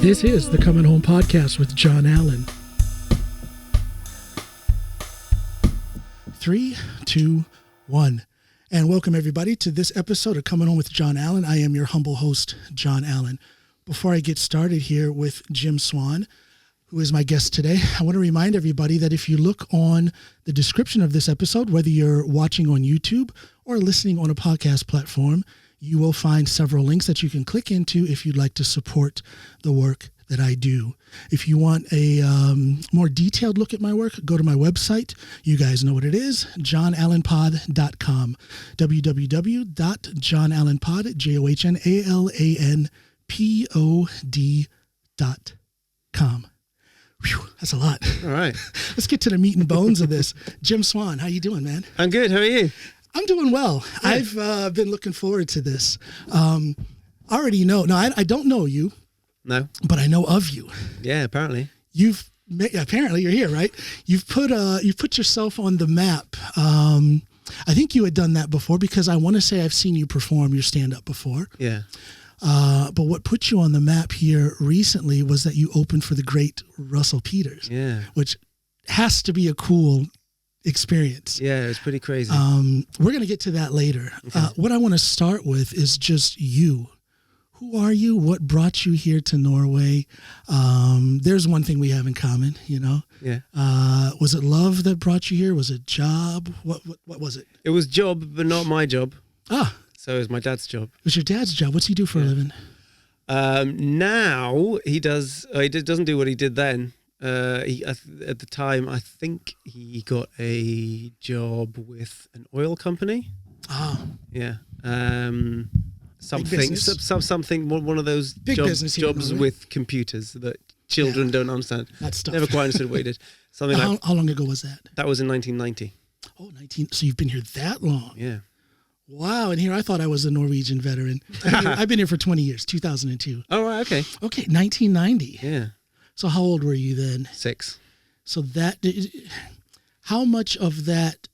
This is the Coming Home Podcast with John Allen. 3, 2, 1. And welcome everybody to this episode of Coming Home with John Allen. I am your humble host, John Allen. Before I get started here with Jim Swann, who is my guest today, I want to remind everybody that if you look on the description of this episode, whether you're watching on YouTube or listening on a podcast platform, you will find several links that you can click into if you'd like to support the work that I do. If you want a more detailed look at my work, go to my website. You guys know what it is, johnallenpod.com, www.johnallenpod, JOHNALANPOD.com. Whew, that's a lot. All right. Let's get to the meat and bones of this. Jim Swann, how you doing, man? I'm good. How are you? I'm doing well. Yeah. I've been looking forward to this. I already know. No, I don't know you. No. But I know of you. Yeah, apparently. Apparently you're here, right? You've put yourself on the map. I think you had done that before because I want to say I've seen you perform your stand-up before. Yeah. But what put you on the map here recently was that you opened for the great Russell Peters. Yeah. Which has to be a cool experience. Yeah, it was pretty crazy. We're going to get to that later. Okay. What I want to start with is just you. Who are you? What brought you here to Norway? There's one thing we have in common, you know? Yeah. Was it love that brought you here? Was it job? What was it? It was job, but not my job. Ah. So it was my dad's job. It was your dad's job. What's he do for a living? Now he doesn't do what he did then. At the time, I think he got a job with an oil company. Ah. Yeah. Something, one of those jobs with computers that children don't understand. That stuff. Never quite understood what he did. Something how long ago was that? That was in 1990. Oh, so you've been here that long? Yeah. Wow, and here I thought I was a Norwegian veteran. I've been here for 20 years, 2002. Oh, right, okay. Okay, 1990. Yeah. So how old were you then? 6. So how much of that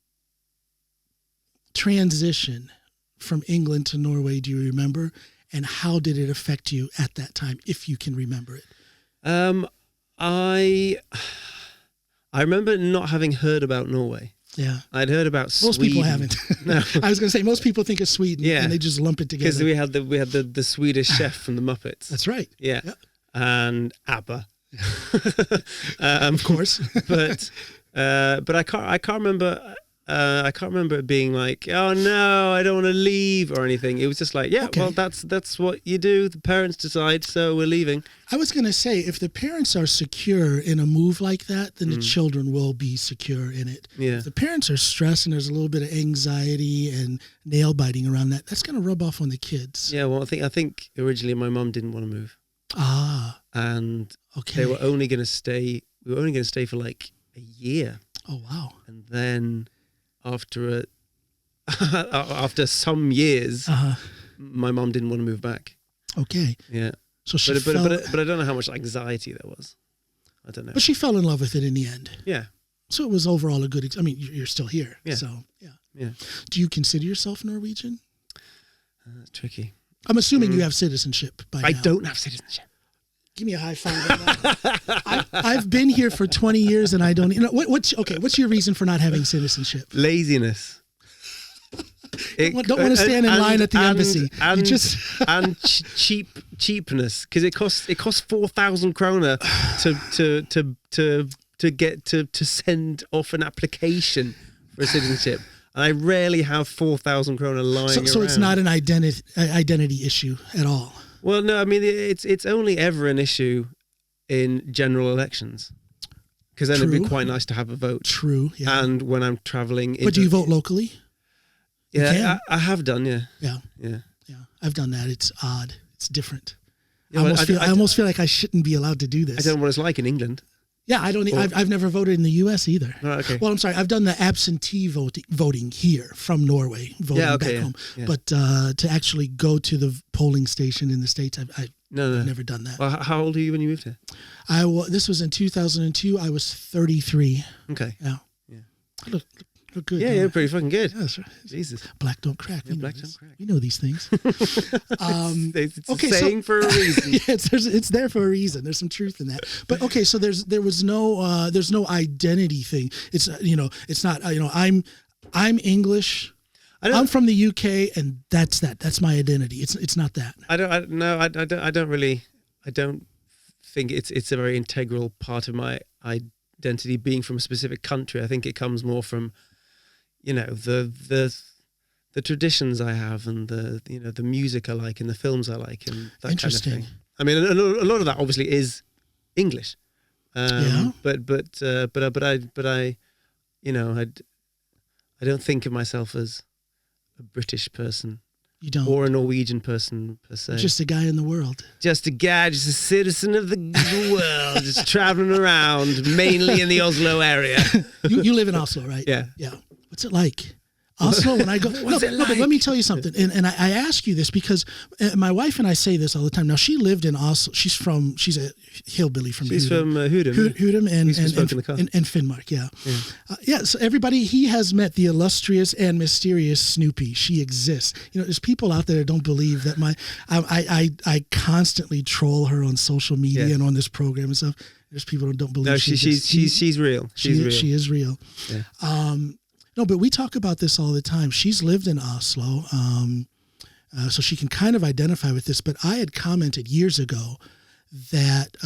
transition from England to Norway do you remember? And how did it affect you at that time, if you can remember it? I remember not having heard about Norway. Yeah. I'd heard about Sweden. Most people haven't. No. I was going to say, most people think of Sweden and they just lump it together. Because we had the Swedish chef from the Muppets. That's right. Yeah. Yep. And ABBA. Of course. but I can't remember it being like, oh no, I don't want to leave or anything. It was just like, yeah, okay. Well, that's what you do. The parents decide, so we're leaving. I was going to say, if the parents are secure in a move like that, then the children will be secure in it. Yeah. If the parents are stressed and there's a little bit of anxiety and nail biting around that, that's going to rub off on the kids. Yeah, well, I think originally my mum didn't want to move. Ah. And they were only going to stay. We were only going to stay for like a year. Oh wow. And then after some years, my mom didn't want to move back. Okay. Yeah. So but I don't know how much anxiety there was. I don't know. But she fell in love with it in the end. Yeah. So it was overall a good. I mean, you're still here. Yeah. So yeah. Yeah. Do you consider yourself Norwegian? That's tricky. I'm assuming you have citizenship by now. I don't have citizenship. Give me a high five on that. I've been here for 20 years and I don't. You know, what's your reason for not having citizenship? Laziness. Don't want to stand in line at the embassy. And cheapness, because it costs 4,000 kroner to send off an application for a citizenship. And I rarely have 4,000 kroner lying around. So it's not an identity issue at all. Well, no, I mean, it's only ever an issue in general elections. Because then it'd be quite nice to have a vote. True, yeah. And when I'm traveling... But do you vote locally? Yeah, I have done, yeah. Yeah. Yeah. Yeah. I've done that. It's odd. It's different. Yeah, I almost feel like I shouldn't be allowed to do this. I don't know what it's like in England. Yeah, I've never voted in the U.S. either. Oh, okay. Well, I'm sorry. I've done the absentee voting here from Norway, voting back home. Yeah. But to actually go to the polling station in the States, I've never done that. Well, how old are you when you moved here? This was in 2002. I was 33. Okay. Yeah. I Oh, good. Yeah, pretty fucking good. Yeah, that's right. Jesus. Black don't crack. Yeah, black don't crack. We know these things. It's a saying for a reason. Yeah, it's there for a reason. There's some truth in that. But okay, so there's no identity thing. It's it's not I'm English. I'm from the UK, and that's that. That's my identity. It's not that. I don't think it's a very integral part of my identity being from a specific country. I think it comes more from, the traditions I have and the music I like and the films I like and that kind of thing. I mean, a lot of that obviously is English. But I don't think of myself as a British person. You don't. Or a Norwegian person, per se. Just a guy in the world. Just a guy, just a citizen of the world, just traveling around, mainly in the Oslo area. You live in Oslo, right? Yeah. Yeah. What's it like? Oslo, when I go... What's it like? But let me tell you something. And I ask you this because my wife and I say this all the time. Now, she lived in Oslo. She's a hillbilly from Hudum. She's from Hudum. Hudum and Finnmark, yeah. So everybody, he has met the illustrious and mysterious Snoopy. She exists. There's people out there that don't believe that I constantly troll her on social media and on this program and stuff. There's people who don't believe she's real. She's real. She is real. Yeah. No, but we talk about this all the time. She's lived in Oslo, so she can kind of identify with this. But I had commented years ago that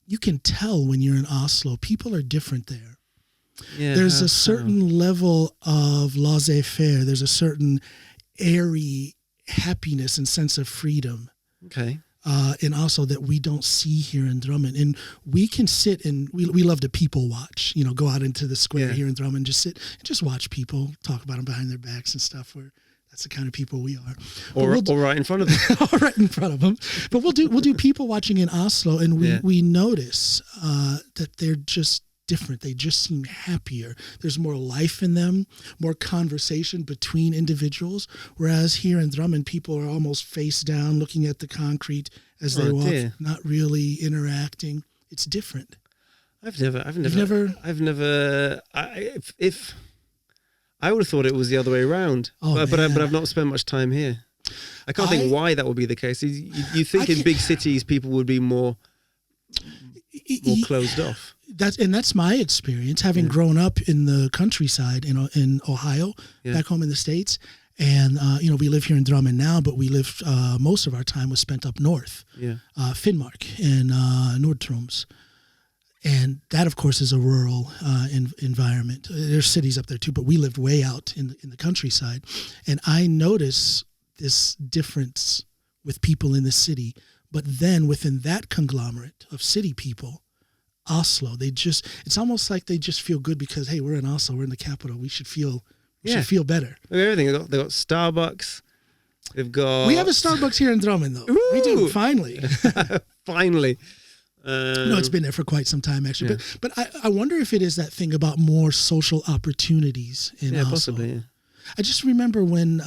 you can tell when you're in Oslo, people are different there. Yeah, there's a certain level of laissez-faire. There's a certain airy happiness and sense of freedom. Okay. In Oslo that we don't see here in Drammen. And we can sit and we love to people watch, go out into the square here in Drammen, just sit and just watch people talk about them behind their backs and stuff. That's the kind of people we are. Or right in front of them. Or right in front of them. But we'll do people watching in Oslo, and we notice that they're just different. They just seem happier. There's more life in them, more conversation between individuals. Whereas here in Drammen, people are almost face down, looking at the concrete as they walk, not really interacting. It's different. I would have thought it was the other way around. But I've not spent much time here. I can't think why that would be the case. You think in big cities people would be more closed off. That's my experience, having grown up in the countryside in Ohio, back home in the States. And, we live here in Drammen now, but we lived, most of our time was spent up north, Finnmark and Nord-Troms. And that, of course, is a rural environment. There's cities up there too, but we lived way out in the countryside. And I notice this difference with people in the city. But then within that conglomerate of city people, Oslo, it's almost like they just feel good because, hey, we're in Oslo, we're in the capital. We should feel better. Everything. They've got Starbucks. We have a Starbucks here in Drammen, though. Ooh. We do, finally. Finally. No, it's been there for quite some time, actually. Yeah. But I wonder if it is that thing about more social opportunities in Oslo. Possibly, yeah. I just remember when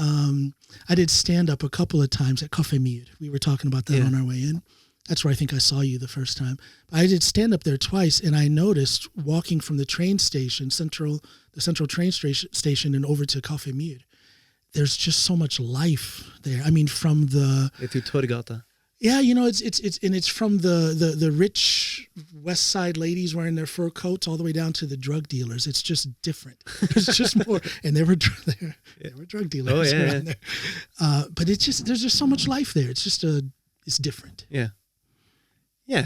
I did stand-up a couple of times at Comin. We were talking about that on our way in. That's where I think I saw you the first time. I did stand-up there twice, and I noticed walking from the train station, the central train station, and over to Comin, there's just so much life there. I mean, from the... To Torgata. Yeah, it's from the rich West Side ladies wearing their fur coats all the way down to the drug dealers. It's just different. It's just more, and there were drug dealers around there. But there's just so much life there. It's just it's different. Yeah. I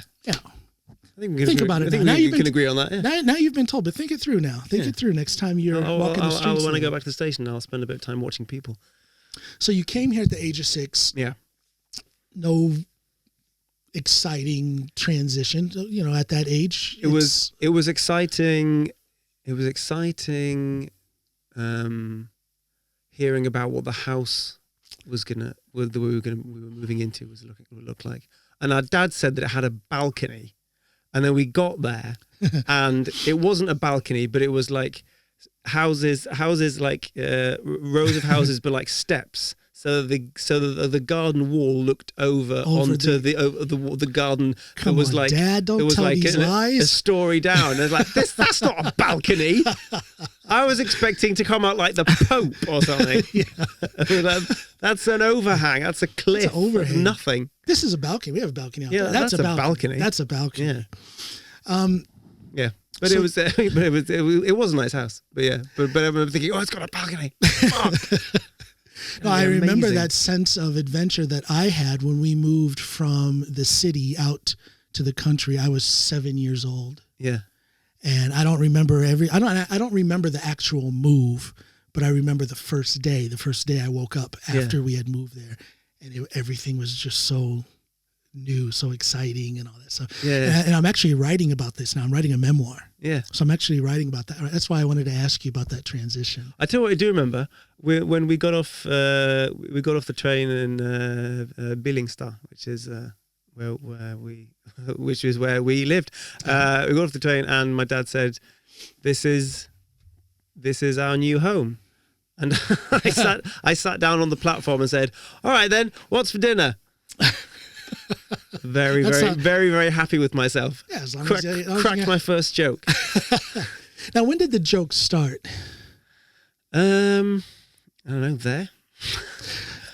think we can about it. Now you can agree on that. Yeah. Now you've been told, but think it through now. Think it through next time you're walking the streets. When I go back to the station, I'll spend a bit of time watching people. So you came here at the age of 6. Yeah. No exciting transition, at that age. It was exciting. It was exciting hearing about what the house we were moving into would look like. And our dad said that it had a balcony. And then we got there and it wasn't a balcony, but it was like houses like rows of houses, but like steps. So the garden wall looked over onto the garden. Come that was on, like, Dad, don't it was tell like these lies. A story down. It was like that's not a balcony. I was expecting to come out like the Pope or something. That's an overhang. That's a cliff. That's overhang. Nothing. This is a balcony. We have a balcony out there. That's a balcony. That's a balcony. Yeah. Yeah. But it was a nice house. But yeah. But I'm thinking, it's got a balcony. No, I remember that sense of adventure that I had when we moved from the city out to the country. I was 7 years old. Yeah. And I don't remember I don't remember the actual move, but I remember the first day I woke up after we had moved there, and everything was just so new, so exciting and all that stuff. Yeah. And I'm actually writing about this now. I'm writing a memoir. Yeah. So I'm actually writing about that. That's why I wanted to ask you about that transition. I tell you what I do remember. When we got off the train in Billingstad, which is where we lived. We got off the train, and my dad said, "This is our new home." And I sat down on the platform and said, "All right then, what's for dinner?" Very happy with myself. Yeah, as long cracked my first joke. Now, when did the joke start? I don't know. There.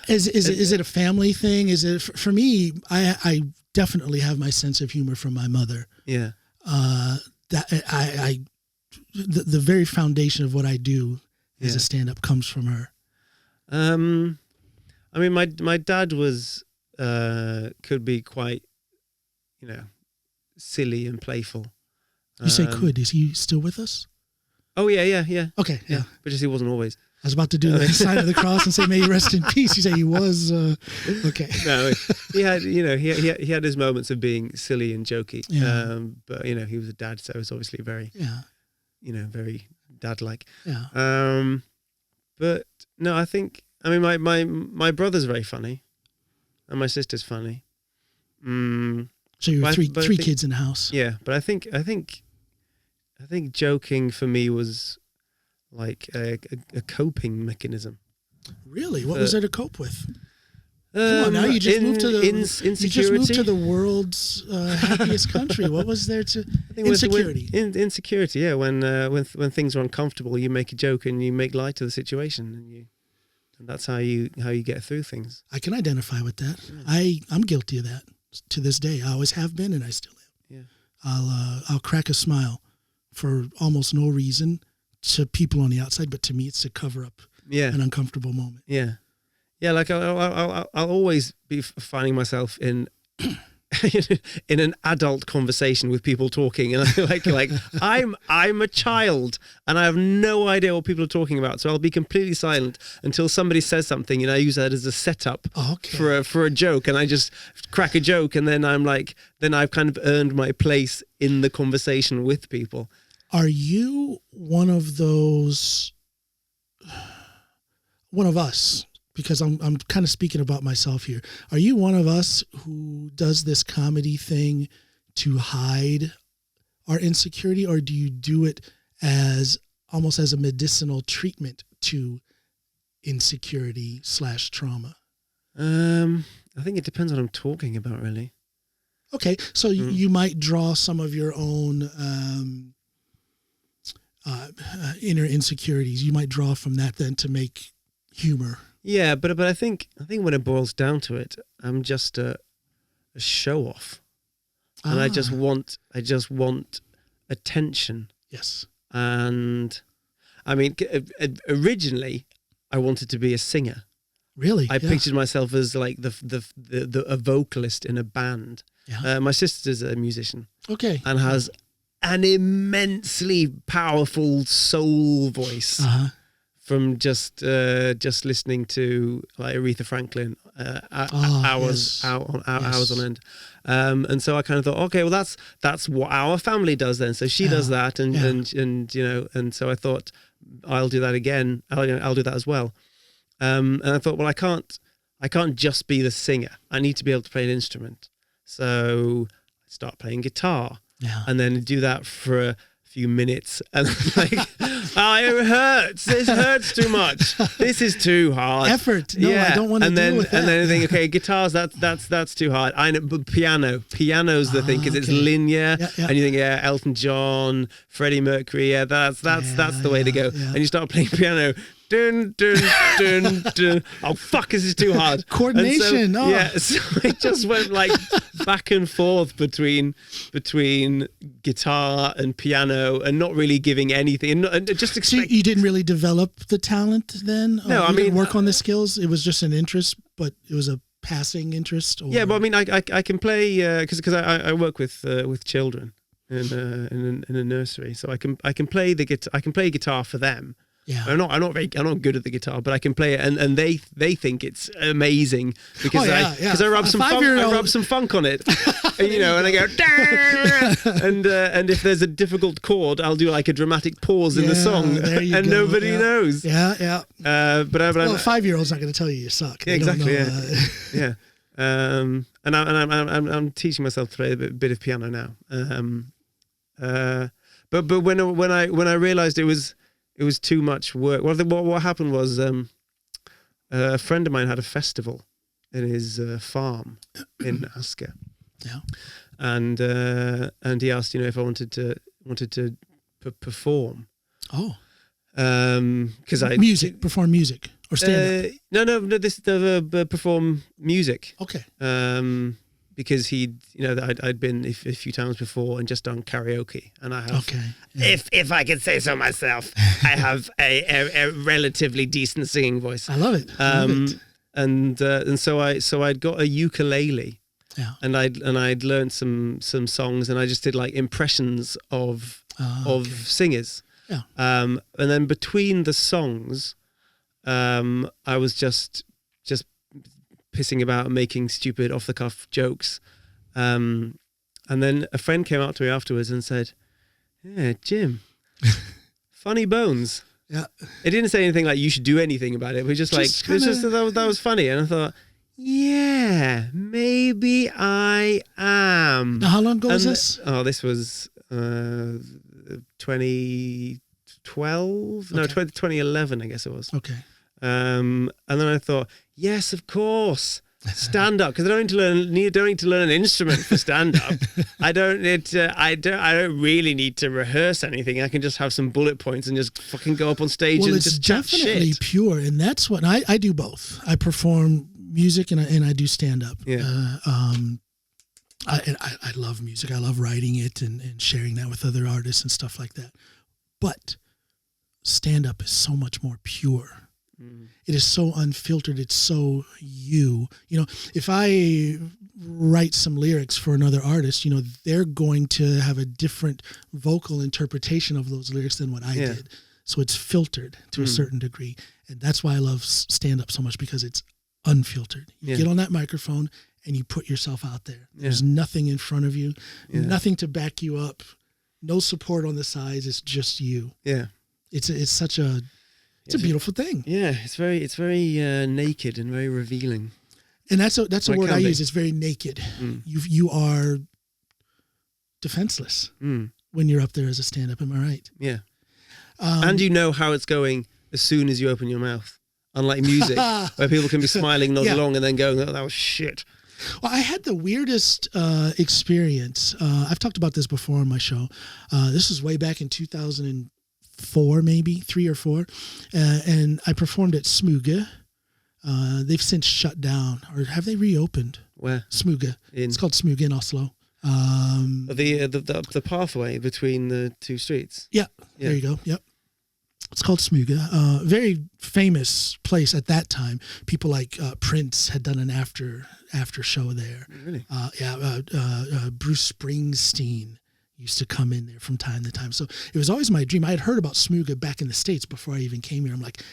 Is it a family thing? Is it for me? I definitely have my sense of humor from my mother. Yeah. The very foundation of what I do as a stand-up comes from her. I mean, my dad was could be quite, silly and playful. You say could? Is he still with us? Oh yeah. Okay, yeah. But just he wasn't always. I was about to do the sign of the cross and say, "May you rest in peace." You say he was okay. No, he had, he had his moments of being silly and jokey. Yeah. But he was a dad, so it's obviously very, very dad-like. Yeah. But no, I think my brother's very funny, and my sister's funny. So you're three kids in the house. Yeah, but I think joking for me was like a coping mechanism. Really? What was there to cope with? Come on, now you just moved to the world's happiest country. What was there to insecurity? Insecurity, yeah. When things are uncomfortable, you make a joke and you make light of the situation, and that's how you get through things. I can identify with that. Yeah. I'm guilty of that to this day. I always have been, and I still am. Yeah. I'll crack a smile for almost no reason to people on the outside, but to me, it's to cover up an uncomfortable moment. Yeah. Yeah, like I'll always be finding myself in in an adult conversation with people talking, and I'm a child and I have no idea what people are talking about, so I'll be completely silent until somebody says something, and I use that as a setup for a joke, and I just crack a joke, and then then I've kind of earned my place in the conversation with people. Are you one of us? Because I'm kind of speaking about myself here. Are you one of us who does this comedy thing to hide our insecurity, or do you do it as almost as a medicinal treatment to insecurity / trauma? I think it depends on what I'm talking about, really. Okay, so you might draw some of your own inner insecurities. You might draw from that then to make humor. Yeah, but I think when it boils down to it, I'm just a show off, and I just want attention. Yes. And I mean, originally I wanted to be a singer. Really? I pictured myself as like a vocalist in a band. Yeah. My sister's a musician. Okay. And has an immensely powerful soul voice. Uh-huh. From just listening to like Aretha Franklin hours on end, and so I kind of thought, okay, well that's what our family does then. So she does that, and so I thought I'll do that again. I'll do that as well. And I thought, well, I can't just be the singer. I need to be able to play an instrument. So I start playing guitar, and then do that for a few minutes, and it hurts. This hurts too much. This is too hard. Effort. No, I don't want to deal with that. And then I think, okay, guitars, that's too hard. I know, but piano's the thing, because it's linear, and you think, Elton John, Freddie Mercury, that's the way to go. And you start playing piano. Dun, dun, dun, dun. Oh fuck! This is too hard. Coordination. So it just went like back and forth between guitar and piano, and not really giving anything, and just expect. So you didn't really develop the talent then? No, I mean, didn't work on the skills. It was just an interest, but it was a passing interest. Or... Yeah, but I mean, I can play because I work with children in a nursery, so I can play the guitar. I can play guitar for them. Yeah, I'm not good at the guitar, but I can play it, and they think it's amazing because I rub some funk on it, and I go and if there's a difficult chord, I'll do like a dramatic pause in the song, and nobody knows. But a 5-year-old's not going to tell you suck. Yeah, exactly. Yeah. And I'm teaching myself to play a bit of piano now. But when I realized it was too much work. Well, what happened was a friend of mine had a festival in his farm in Asker. Yeah, and he asked, if I wanted to perform. Oh, because perform music or stand up. No, perform music. Okay. Because I'd been a few times before and just done karaoke, and I have, if I can say so myself, I have a relatively decent singing voice. I love it. And so I'd got a ukulele, and I'd learned some songs, and I just did like impressions of singers. Yeah. And then between the songs, I was just pissing about and making stupid off-the-cuff jokes. And then a friend came up to me afterwards and said, "Yeah, Jim, funny bones." Yeah. It didn't say anything like you should do anything about it. It was just that was funny. And I thought, yeah, maybe I am. Now, how long ago was this? Oh, this was 2012? Okay. No, 2011, I guess it was. Okay. And then I thought, yes, of course, stand up, because I don't need to learn an instrument for stand up. I don't really need to rehearse anything. I can just have some bullet points and just fucking go up on stage and just chat shit. Well, it's definitely pure, and that's what I do both. I perform music and I do stand up. Yeah. I love music. I love writing it and sharing that with other artists and stuff like that. But stand up is so much more pure. It is so unfiltered. It's so you. If I write some lyrics for another artist, they're going to have a different vocal interpretation of those lyrics than what I did. So it's filtered to a certain degree. And that's why I love stand-up so much, because it's unfiltered. You get on that microphone and you put yourself out there. There's nothing in front of you, nothing to back you up, no support on the sides. It's just you. Yeah. It's such a... It's a beautiful thing. Yeah, it's very naked and very revealing. And that's a word I use. It's very naked. You are defenseless when you're up there as a stand-up. Am I right? Yeah. And you know how it's going as soon as you open your mouth. Unlike music, where people can be smiling, nod along, and then going, "Oh, that was shit." Well, I had the weirdest experience. I've talked about this before on my show. This was way back in 2004, maybe 3 or 4, and I performed at Smuge. They've since shut down, or have they reopened? Where? Smuge. It's called Smuge in Oslo. The pathway between the two streets. Yeah, there you go. Yep. It's called Smuge. Very famous place at that time. People like Prince had done an after show there. Really? Bruce Springsteen used to come in there from time to time. So it was always my dream. I had heard about Smuge back in the States before I even came here. I'm like,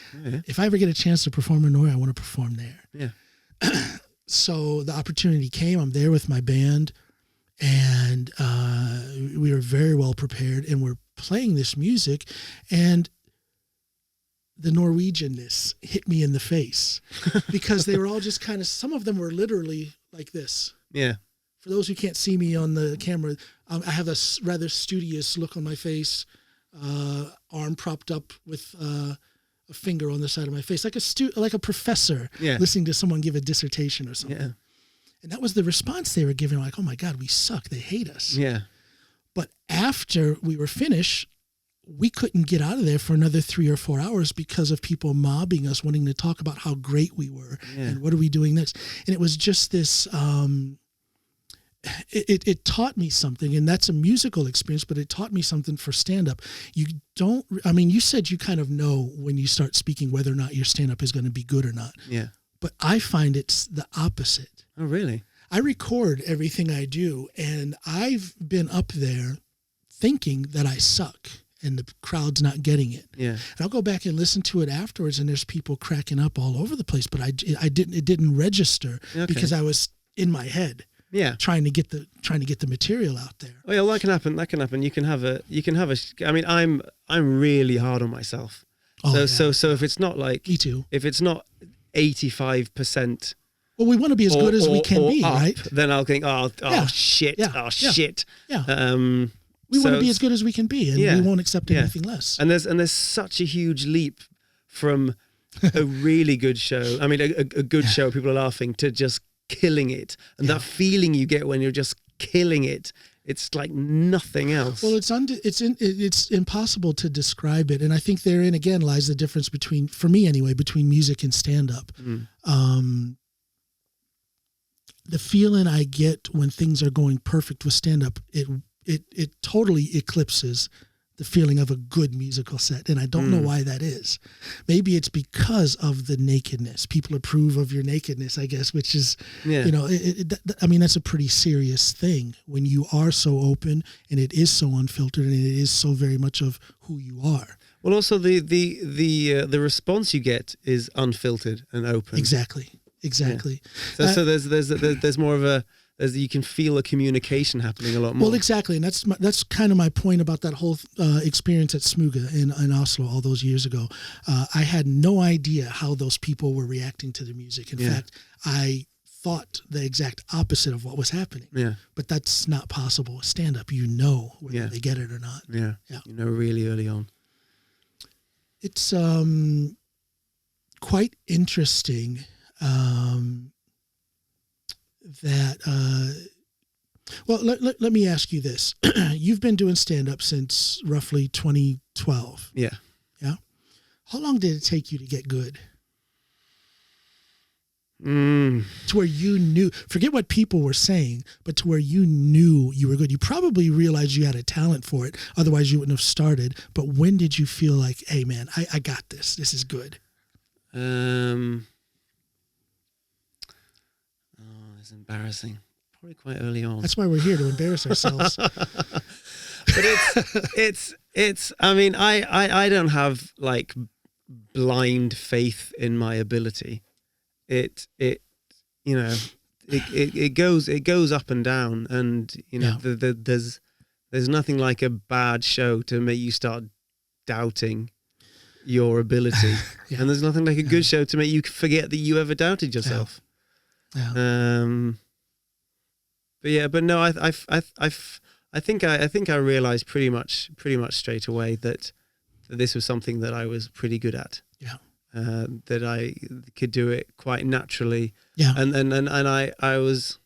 if I ever get a chance to perform in Norway, I want to perform there. Yeah. So the opportunity came. I'm there with my band, and we were very well prepared, and we're playing this music, and the Norwegianness hit me in the face because they were all just kind of, some of them were literally like this. Yeah. For those who can't see me on the camera, I have a rather studious look on my face. arm propped up with a finger on the side of my face, like a professor listening to someone give a dissertation or something. Yeah. And that was the response they were giving, like, oh my God, we suck. They hate us. Yeah. But after we were finished, we couldn't get out of there for another 3 or 4 hours because of people mobbing us, wanting to talk about how great we were and what are we doing next. And it was just this, it taught me something, and that's a musical experience, but it taught me something for stand-up. You said you kind of know when you start speaking whether or not your stand-up is going to be good or not. Yeah. But I find it's the opposite. Oh, really? I record everything I do, and I've been up there thinking that I suck and the crowd's not getting it. Yeah. And I'll go back and listen to it afterwards, and there's people cracking up all over the place, but it didn't register because I was in my head. Yeah. Trying to get the material out there. Oh yeah, well, that can happen. You can have a I mean, I'm really hard on myself. Oh, so if it's not like me too. If it's not 85%. Well, we want to be as good as we can be, up, right? Then I'll think, shit. Yeah. We want to be as good as we can be, and we won't accept anything less. And there's such a huge leap from a really good show. I mean, a good show, people are laughing, to just killing it, and that feeling you get when you're just killing it. It's like nothing else. Well, it's impossible to describe it, and I think therein again lies the difference between, for me anyway, between music and stand-up. The feeling I get when things are going perfect with stand-up, it totally eclipses the feeling of a good musical set, and I don't know why that is. Maybe it's because of the nakedness. People approve of your nakedness, I guess, which is, I mean, that's a pretty serious thing when you are so open and it is so unfiltered and it is so very much of who you are. Well, also the response you get is unfiltered and open. Exactly. Yeah. So there's more of a, you can feel a communication happening a lot more. Well, exactly, and that's kind of my point about that whole experience at Smuga in Oslo all those years ago. I had no idea how those people were reacting to the music. In fact, I thought the exact opposite of what was happening. Yeah. But that's not possible with stand-up. You know whether they get it or not. Yeah. You know really early on. It's quite interesting that let me ask you this. You've been doing stand-up since roughly 2012. Yeah How long did it take you to get good? To where you knew, forget what people were saying, but to where you knew you were good. You probably realized you had a talent for it, otherwise you wouldn't have started. But when did you feel like, hey man, I got this is good? It's embarrassing. Probably quite early on. That's why we're here, to embarrass ourselves. But it's I mean, I don't have like blind faith in my ability. It goes up and down, and there's nothing like a bad show to make you start doubting your ability. And there's nothing like a good show to make you forget that you ever doubted yourself. But no, I think I realized pretty much straight away that this was something that I was pretty good at. That I could do it quite naturally. And I was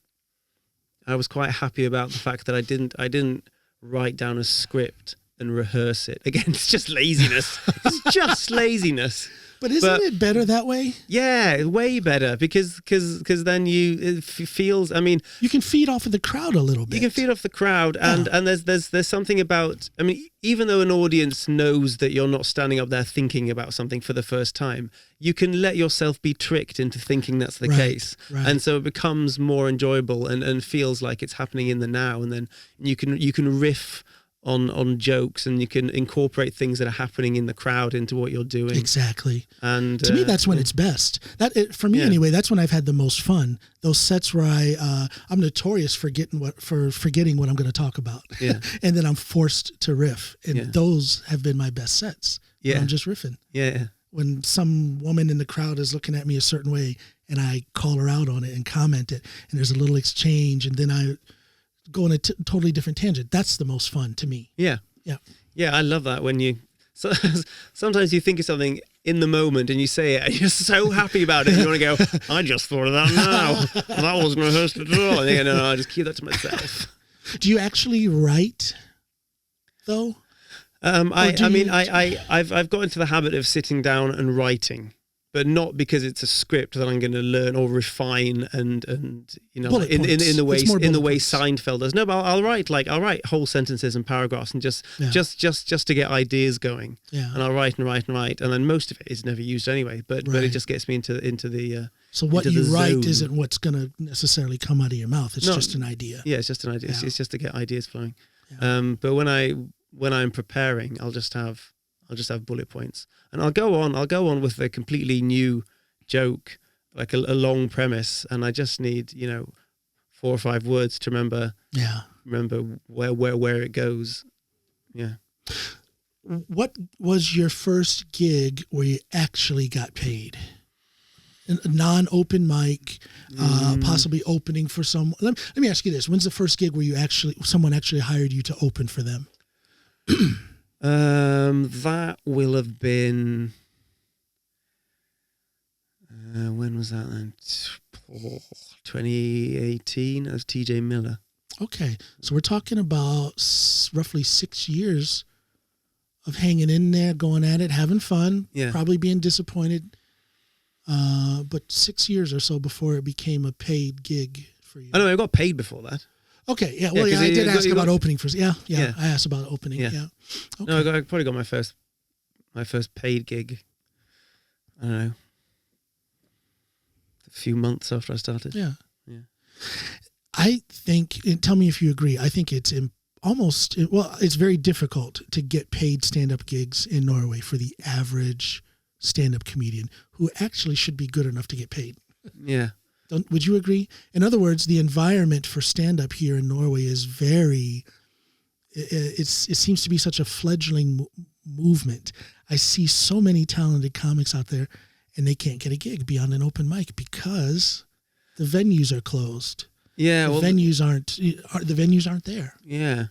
quite happy about the fact that I didn't write down a script and rehearse it. Again, it's just laziness. It's just laziness. But isn't it better that way? Yeah, way better, because then it feels, I mean, you can feed off of the crowd a little bit. You can feed off the crowd, and there's something about, I mean, even though an audience knows that you're not standing up there thinking about something for the first time, you can let yourself be tricked into thinking that's the case. Right. And so it becomes more enjoyable and feels like it's happening in the now, and then you can riff on jokes, and you can incorporate things that are happening in the crowd into what you're doing. Exactly. And to me, that's when it's best. For me anyway, that's when I've had the most fun. Those sets where I'm notorious for forgetting what I'm going to talk about. Yeah. And then I'm forced to riff, and those have been my best sets. Yeah. I'm just riffing. Yeah. When some woman in the crowd is looking at me a certain way, and I call her out on it and comment it, and there's a little exchange, and then I go on a totally different tangent. That's the most fun to me. Yeah. I love that when So sometimes you think of something in the moment and you say it and you're so happy about it. You want to go, I just thought of that now. That wasn't rehearsed at all. And you go, no, I just keep that to myself. Do you actually write, though? I've got into the habit of sitting down and writing, but not because it's a script that I'm going to learn or refine and in the way Seinfeld does. No, but I'll write whole sentences and paragraphs and just to get ideas going. Yeah. And I'll write, and then most of it is never used anyway. But it just gets me into the. So what you write isn't what's going to necessarily come out of your mouth. It's just an idea. Yeah, it's just an idea. Yeah. It's just to get ideas flowing. Yeah. But when I'm preparing, I'll just have bullet points, and I'll go on with a completely new joke, like a long premise, and I just need 4 or 5 words to remember. Yeah. Remember where it goes. Yeah. What was your first gig where you actually got paid? A non-open mic, possibly opening for someone. Let me ask you this: when's the first gig where someone actually hired you to open for them? That will have been. When was that then? 2018 as TJ Miller. Okay, so we're talking about roughly 6 years of hanging in there, going at it, having fun, probably being disappointed. But 6 years or so before it became a paid gig for you. I know I got paid before that. Okay, yeah. Well, I did ask about opening first. Yeah. I asked about opening. Yeah. Okay. No, I probably got my first paid gig. I don't know. A few months after I started. Yeah. I think, and tell me if you agree, I think it's it's very difficult to get paid stand-up gigs in Norway for the average stand-up comedian who actually should be good enough to get paid. Yeah. Would you agree? In other words, the environment for stand-up here in Norway is it seems to be such a fledgling movement. I see so many talented comics out there and they can't get a gig beyond an open mic because the venues are closed. Yeah. The venues aren't there. Yeah.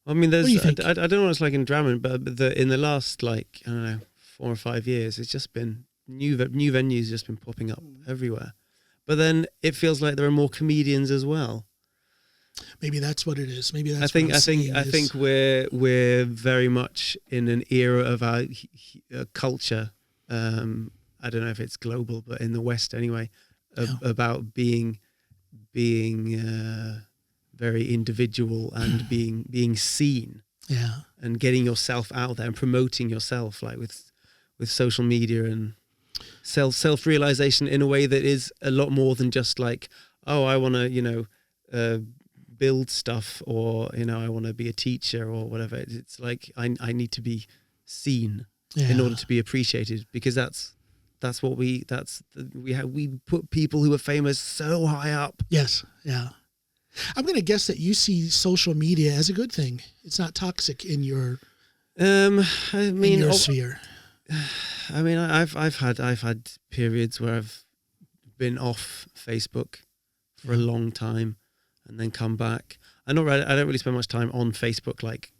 I mean, I don't know what it's like in Drammen, but in the last, 4 or 5 years, it's just been new venues just been popping up everywhere. But then it feels like there are more comedians as well. Maybe that's what it is. Maybe that's. I think we're very much in an era of our culture. I don't know if it's global, but in the West anyway, about being very individual and being seen. Yeah. And getting yourself out there and promoting yourself, like with social media and self-realization in a way that is a lot more than just like, oh, I want to, build stuff, or, I want to be a teacher or whatever. It's like, I need to be seen in order to be appreciated, because we put people who are famous so high up. Yes. Yeah. I'm going to guess that you see social media as a good thing. It's not toxic in your, in your sphere. I mean, I've had periods where I've been off Facebook for a long time and then come back. I don't really spend much time on Facebook, like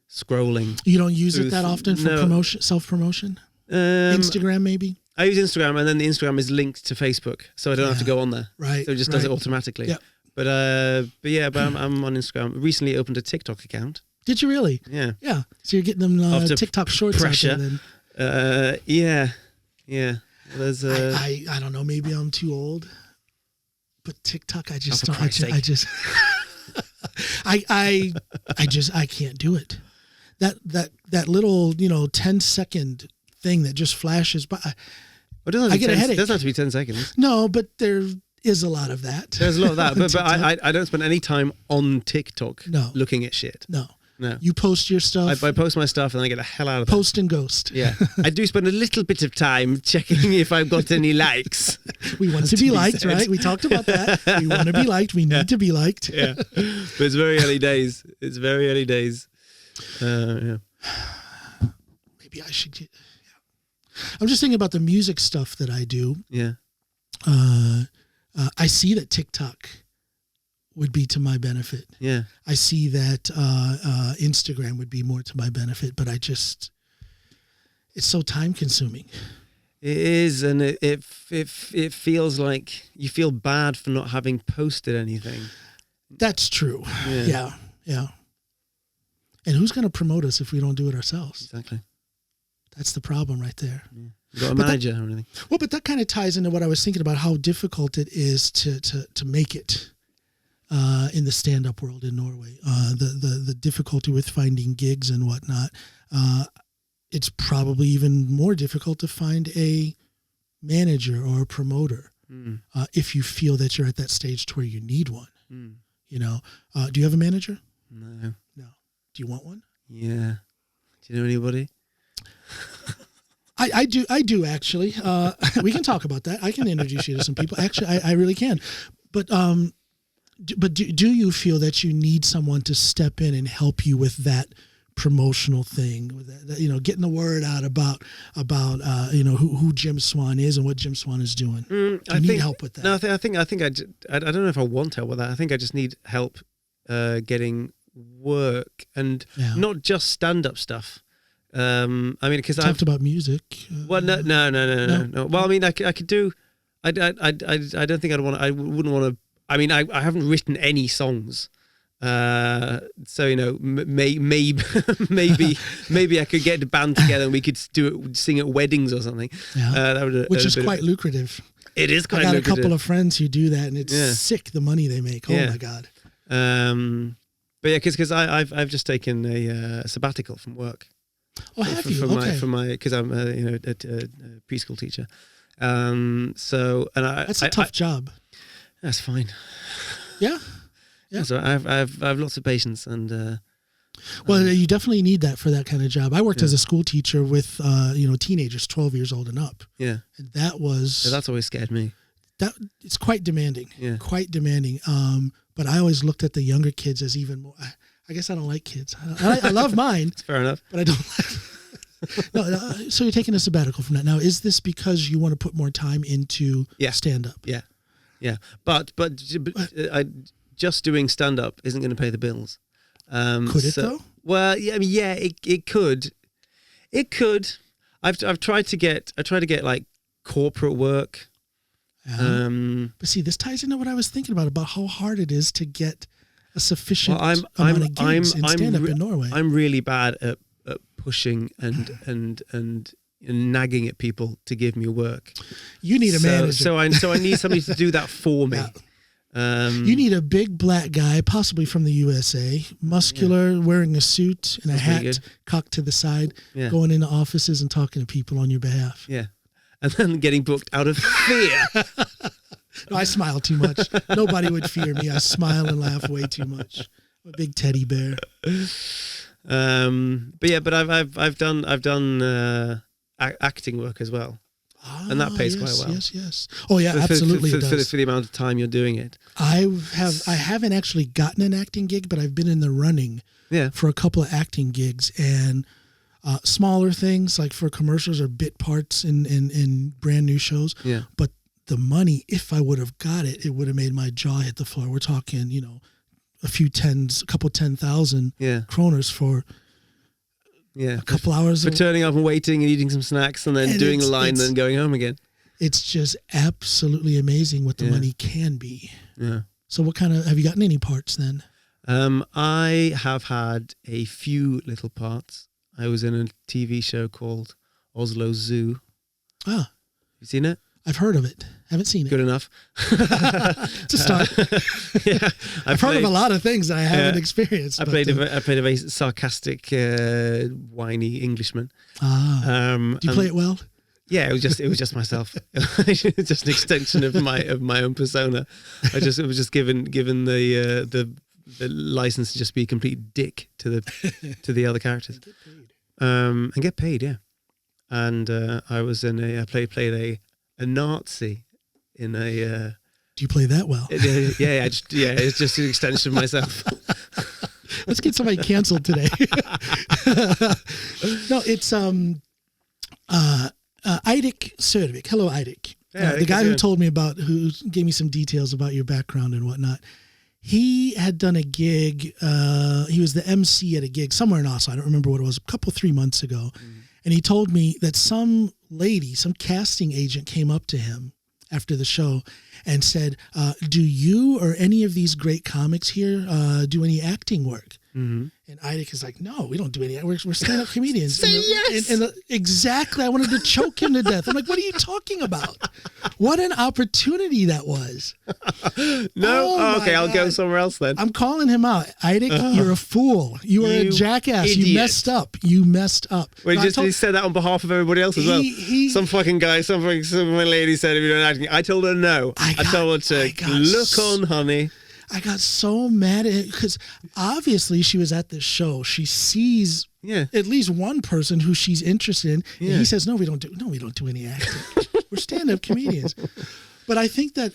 scrolling. You don't use it that often for promotion, self-promotion? Instagram, maybe? I use Instagram, and then the Instagram is linked to Facebook, so I don't have to go on there. Right. So it just does it automatically. Yeah. But I'm on Instagram. Recently opened a TikTok account. Did you really? Yeah. Yeah. So you're getting them TikTok shorts pressure. out there then. Yeah. There's I don't know, maybe I'm too old. But TikTok, I can't do it. That little, 10-second thing that just flashes by. I get a headache. It doesn't have to be 10 seconds. No, but there is a lot of that. There's a lot of that, but I don't spend any time on TikTok looking at shit. No. You post your stuff. I post my stuff and I get the hell out of it. Post and ghost. Yeah. I do spend a little bit of time checking if I've got any likes. We want to be liked, right? We talked about that. We want to be liked. We need to be liked. Yeah. But it's very early days. Yeah. Maybe I should get... I'm just thinking about the music stuff that I do. Yeah. I see that TikTok would be to my benefit. Yeah. I see that Instagram would be more to my benefit, but I just It's so time consuming. It is, and it feels like you feel bad for not having posted anything. That's true. Yeah. And who's going to promote us if we don't do it ourselves? Exactly. That's the problem right there. Yeah. You got a manager or anything? Well, but that kind of ties into what I was thinking about, how difficult it is to make it in the stand-up world in Norway. The difficulty with finding gigs and whatnot. It's probably even more difficult to find a manager or a promoter if you feel that you're at that stage to where you need one. You know, do you have a manager? No. Do you want one? Yeah. Do you know anybody? I do actually. We can talk about that. I can introduce you to some people. Actually, I really can. But do you feel that you need someone to step in and help you with that promotional thing, with that, getting the word out about who Jim Swann is and what Jim Swann is doing? Do you need help with that? No, I think I don't know if I want help with that. I think I just need help getting work, and not just stand-up stuff. I mean, because I've talked about music. Well, no. Well, I mean, I could do. I don't think I wouldn't want to. I mean, I haven't written any songs. So maybe I could get a band together and we could sing at weddings or something. Which is quite lucrative. It is quite. I got lucrative. a couple of friends who do that, and it's sick the money they make. Oh my god. But yeah, because I've just taken a sabbatical from work. Oh, have you? Okay. Because I'm a preschool teacher. That's a tough job. That's fine. Yeah. So I have lots of patience, and well, you definitely need that for that kind of job. I worked as a school teacher with teenagers 12 years old and up. Yeah, and that's always scared me. That it's quite demanding. Yeah, quite demanding. But I always looked at the younger kids as even more. I guess I don't like kids. I love mine. That's fair enough. But I don't like. No, so you're taking a sabbatical from that now. Is this because you want to put more time into stand up? Yeah. But just doing stand up isn't going to pay the bills. Could it though? Well, yeah. I mean, it could. It could. I've tried to get like corporate work. But see, this ties into what I was thinking about how hard it is to get a sufficient amount of gigs in stand-up in Norway. I'm really bad at pushing and nagging at people to give me work. You need a manager. So I need somebody to do that for me. You need a big black guy, possibly from the USA, muscular, wearing a suit and a hat cocked to the side, going into offices and talking to people on your behalf. Yeah. And then getting booked out of fear. No, I smile too much. Nobody would fear me. I smile and laugh way too much. I'm a big teddy bear. But I've done acting work as well, and that pays quite well. Yes. Oh yeah, absolutely. For the amount of time you're doing it. I haven't actually gotten an acting gig, but I've been in the running for a couple of acting gigs, and smaller things like for commercials or bit parts in brand new shows. Yeah. But the money, if I would have got it, it would have made my jaw hit the floor. We're talking, a couple 10,000 kroners for a couple hours. For turning up and waiting and eating some snacks and then doing a line and then going home again. It's just absolutely amazing what the money can be. Yeah. So have you gotten any parts then? I have had a few little parts. I was in a TV show called Oslo Zoo. Ah. You seen it? I've heard of it. Haven't seen it. Good enough. To start. I've heard of a lot of things that I haven't experienced. I played a very sarcastic, whiny Englishman. Do you play it well? Yeah, it was just myself. Just an extension of my own persona. It was just given the license to just be a complete dick to the other characters. And get paid, yeah. And I was I played a Nazi in a. Do you play that well? It's just an extension of myself. Let's get somebody canceled today. No, it's Eidik Sørvik. Hello, Eidik. The guy who gave me some details about your background and whatnot. He had done a gig. He was the MC at a gig somewhere in Oslo. I don't remember what it was. 3 months ago. Mm-hmm. And he told me that some lady, some casting agent came up to him after the show and said, do you or any of these great comics here do any acting work? Mm-hmm. And Eidik is like, no, we don't do any. We're stand-up comedians. Say yes. And exactly, I wanted to choke him to death. I'm like, what are you talking about? What an opportunity that was. No? Oh, okay, I'll go somewhere else then. I'm calling him out. Eidik, you're a fool. You are a jackass. Idiot. You messed up. Wait, he said that on behalf of everybody else as well. Some fucking guy, some lady said, if you don't act, I told her no. I told her to look on, honey. I got so mad at it because obviously she was at this show. She sees at least one person who she's interested in. Yeah. And he says, no, we don't do any acting. We're stand-up comedians. But I think that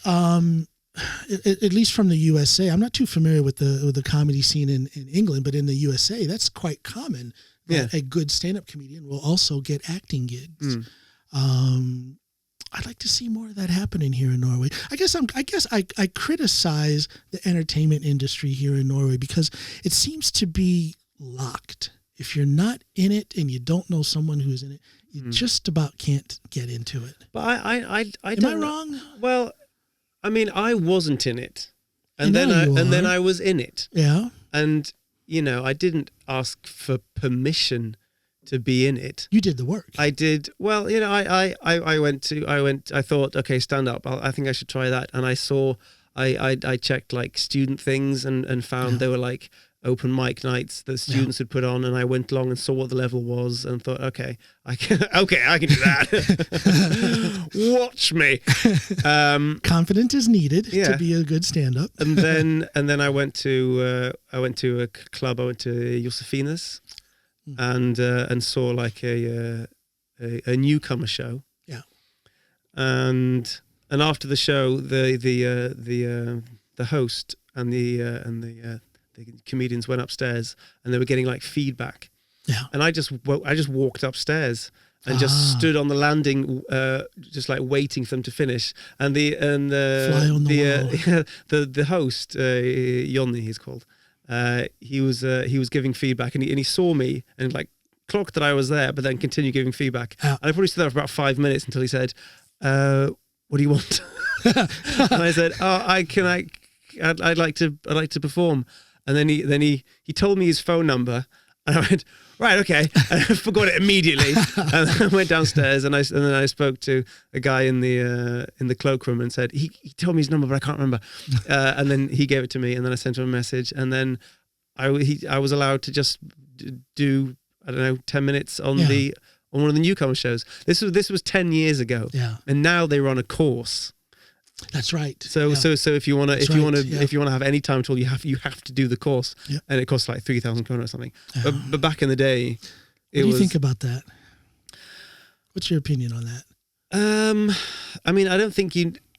at least from the USA, I'm not too familiar with the comedy scene in England, but in the USA, that's quite common that a good stand-up comedian will also get acting gigs. I'd like to see more of that happening here in Norway. I guess I criticize the entertainment industry here in Norway because it seems to be locked. If you're not in it and you don't know someone who's in it, you just about can't get into it. But I am I wrong? Well, I mean, I wasn't in it, and then I was in it. Yeah, and I didn't ask for permission to be in it. You did the work. I did. Well, I thought, okay, stand up. I think I should try that. And I checked like student things and found there were like open mic nights that students had put on. And I went along and saw what the level was and thought, okay, I can do that. Watch me. Confidence is needed to be a good stand-up. and then I went to a club. I went to Josefina's. And saw like a newcomer show. Yeah. And after the show, the host and the comedians went upstairs and they were getting like feedback. Yeah. And I just walked upstairs and just stood on the landing, just like waiting for them to finish. And the host, Jonny, he's called. He was giving feedback and he saw me and like clocked that I was there, but then continued giving feedback. And I probably stood there for about 5 minutes until he said, "What do you want?" And I said, "Oh, I'd like to perform." And then he told me his phone number, and I went, right, okay. And I forgot it immediately. And I went downstairs and then I spoke to a guy in the cloakroom and said, he told me his number, but I can't remember. And then he gave it to me and then I sent him a message. And then I was allowed to just do, 10 minutes on one of the newcomer shows. This was 10 years ago. Yeah. And now they run a course. That's right. So if you want to have any time at all, you have to do the course, and it costs like 3,000 kroner or something. But back in the day, what do you think about that? What's your opinion on that? I mean, I don't think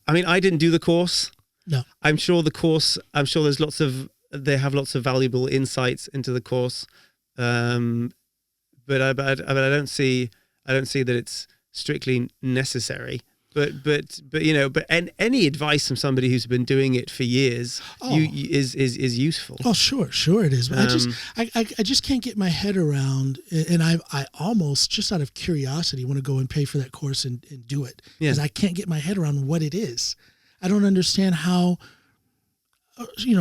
I didn't do the course. No, I'm sure they have lots of valuable insights into the course, but I don't see that it's strictly necessary. But any advice from somebody who's been doing it for years is useful. Oh, sure it is. But I just can't get my head around, and I almost just out of curiosity want to go and pay for that course and do it because I can't get my head around what it is. I don't understand how.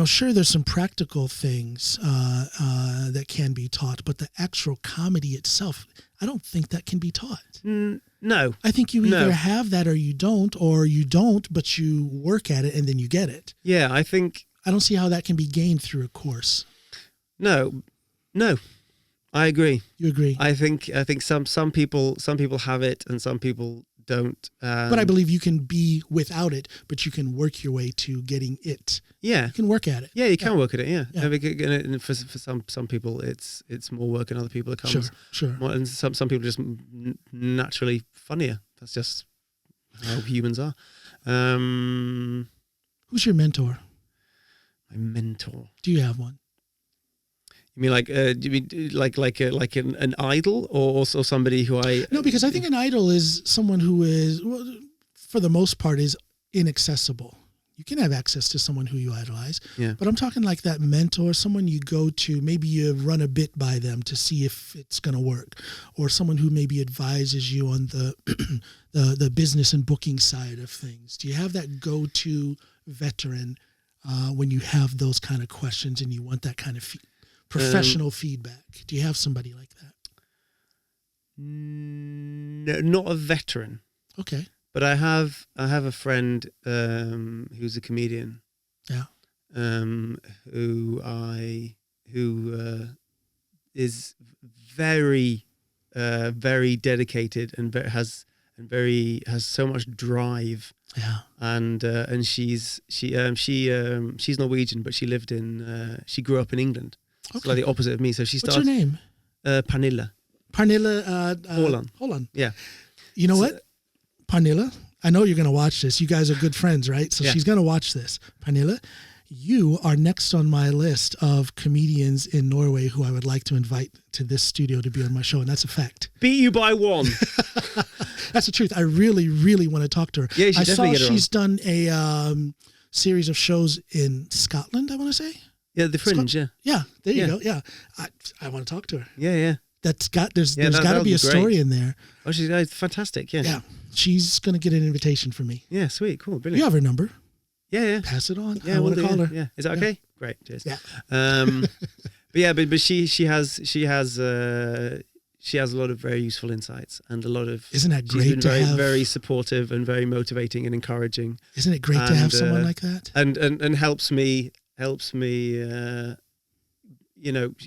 Sure, there's some practical things that can be taught, but the actual comedy itself, I don't think that can be taught. No. I think you either have that or you don't, but you work at it and then you get it. Yeah, I don't see how that can be gained through a course. No, I agree. You agree? I think some people have it and some people don't. But I believe you can be without it, but you can work your way to getting it. Yeah, you can work at it. Yeah, you can work at it. Yeah. And for some people, it's more work, and other people it comes. Sure. And some people are just naturally funnier. That's just how humans are. Who's your mentor? My mentor. Do you have one? You mean like an idol or also somebody who I... No, because I think an idol is someone who is, well, for the most part, is inaccessible. You can have access to someone who you idolize, Yeah. but I'm talking like that mentor, someone you go to, maybe you run a bit by them to see if it's going to work, or someone who maybe advises you on the the business and booking side of things. Do you have that go-to veteran when you have those kind of questions and you want that kind of professional feedback? Do you have somebody like that? No, not a veteran. Okay. But I have a friend who's a comedian. Yeah. Who is very very dedicated and has so much drive. Yeah. And she's Norwegian, but she grew up in England. Okay. So like the opposite of me. So she started. What's her name? Pernille. Holland. Yeah. You know what? Pernille, I know you're going to watch this. You guys are good friends, right? So she's going to watch this. Pernille, you are next on my list of comedians in Norway who I would like to invite to this studio to be on my show, and that's a fact. Beat you by one. That's the truth. I really, really want to talk to her. Yeah, I saw she's done a series of shows in Scotland, I want to say. Yeah, the Fringe, yeah. Yeah, there you go. Yeah, I want to talk to her. Yeah. There's got to be a story in there. Oh, she's fantastic. Yeah. Yeah. She's going to get an invitation from me. Yeah, sweet, cool, brilliant. You have her number. Yeah. Pass it on. Yeah, I want to call her. Yeah. Is that okay? Great. Cheers. Yeah. But she has a lot of very useful insights and a lot of. Isn't that great? She's been very supportive and very motivating and encouraging. Isn't it great to have someone like that? And helps me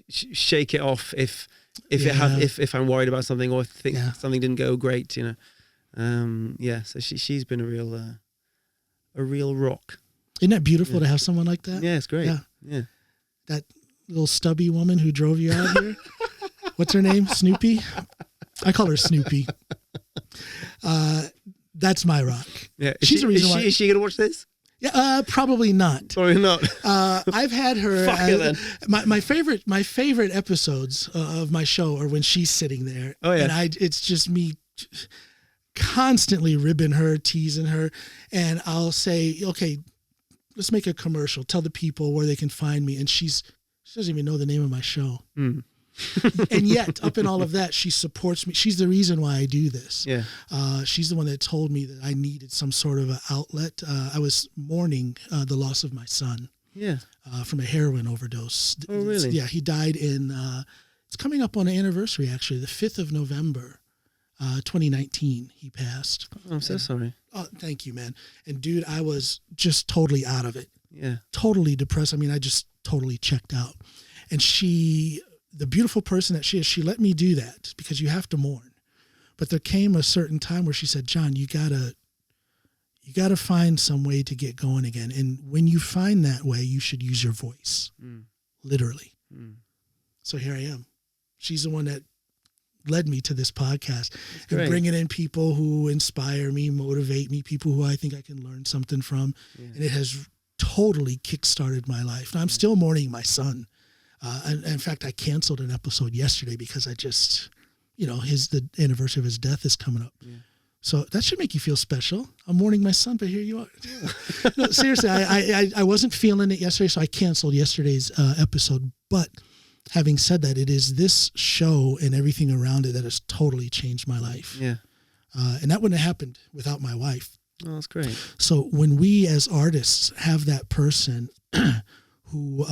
shake it off if I'm worried about something or think something didn't go great, so she's been a real rock. Isn't that beautiful to have someone like that? Yeah, it's great. Yeah. That little stubby woman who drove you out here. What's her name? Snoopy? I call her Snoopy. That's my rock. Yeah. She's the reason why. Is she going to watch this? Yeah, probably not. Probably not. I've had her. Fuck her then. My favorite episodes of my show are when she's sitting there. Oh yeah. And it's just me constantly ribbing her, teasing her, and I'll say, okay, let's make a commercial. Tell the people where they can find me, and she doesn't even know the name of my show. Mm. And yet, up in all of that, she supports me. She's the reason why I do this. Yeah. She's the one that told me that I needed some sort of an outlet. I was mourning the loss of my son. Yeah. From a heroin overdose. Oh, really? Yeah, he died in, it's coming up on an anniversary, actually, the 5th of November, 2019, he passed. Oh, I'm so sorry. Oh, thank you, man. And dude, I was just totally out of it. Yeah. Totally depressed. I mean, I just totally checked out. And the beautiful person that she is, she let me do that because you have to mourn. But there came a certain time where she said, John, you gotta find some way to get going again. And when you find that way, you should use your voice, literally. Mm. So here I am. She's the one that led me to this podcast and bringing in people who inspire me, motivate me, people who I think I can learn something from. Yeah. And it has totally kickstarted my life. And I'm still mourning my son. And in fact, I canceled an episode yesterday because I just, the anniversary of his death is coming up. Yeah. So that should make you feel special. I'm mourning my son, but here you are. Yeah. No, seriously, I wasn't feeling it yesterday, so I canceled yesterday's episode. But having said that, it is this show and everything around it that has totally changed my life. Yeah. And that wouldn't have happened without my wife. Oh, that's great. So when we as artists have that person who...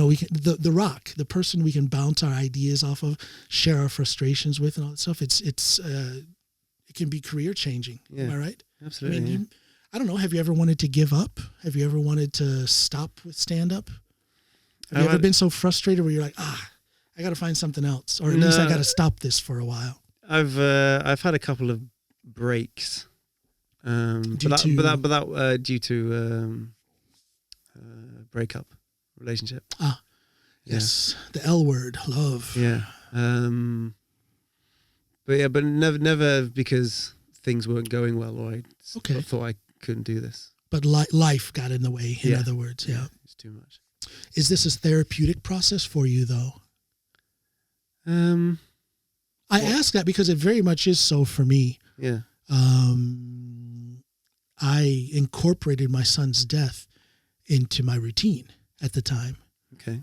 we can, the rock, the person we can bounce our ideas off of, share our frustrations with, and all that stuff. It can be career changing. Yeah. Am I right? Absolutely. I mean, I don't know. Have you ever wanted to give up? Have you ever wanted to stop with stand up? Have you ever been so frustrated where you're like, I got to find something else, or at least I got to stop this for a while? I've had a couple of breaks, due to breakup, relationship. Yes, the L word, love. Yeah, but never because things weren't going well, or I thought I couldn't do this. But life got in the way. In other words, yeah, it's too much. Is this a therapeutic process for you, though? I ask that because it very much is so for me. Yeah. I incorporated my son's death into my routine at the time. Okay.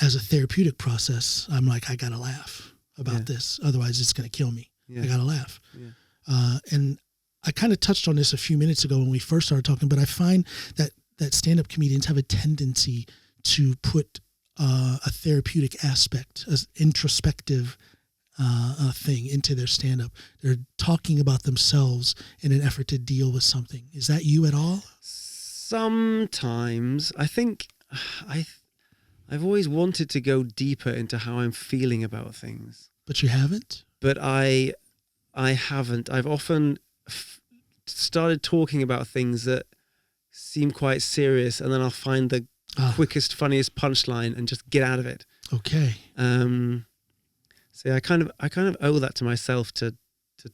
As a therapeutic process, I'm like, I got to laugh about this. Otherwise, it's going to kill me. I got to laugh. Yeah. And I kind of touched on this a few minutes ago when we first started talking, but I find that stand-up comedians have a tendency to put a therapeutic aspect, an introspective thing into their stand-up. They're talking about themselves in an effort to deal with something. Is that you at all? Sometimes. I think I've always wanted to go deeper into how I'm feeling about things. But you haven't? But I haven't. I've often started talking about things that seem quite serious, and then I'll find the quickest, funniest punchline and just get out of it. Okay. So I kind of owe that to myself to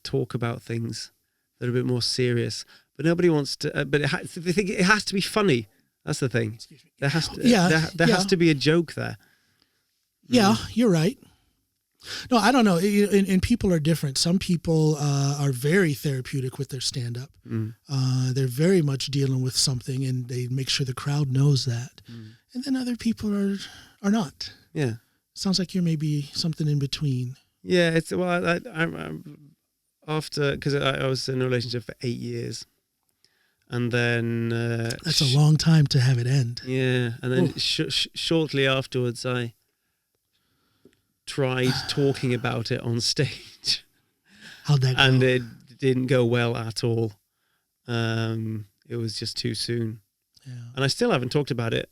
talk about things that are a bit more serious. But nobody wants to. But it has to be funny. That's the thing. There has to. There has to be a joke there. Yeah, you're right. No, I don't know. And people are different. Some people are very therapeutic with their stand-up. They're very much dealing with something, and they make sure the crowd knows that. And then other people are not. Yeah. Sounds like you're maybe something in between. Yeah, it's I'm after, because I was in a relationship for 8 years, and then that's a long time to have it end. Yeah, and then shortly afterwards, I tried talking about it on stage. How'd that go? And it didn't go well at all. It was just too soon. Yeah. And I still haven't talked about it.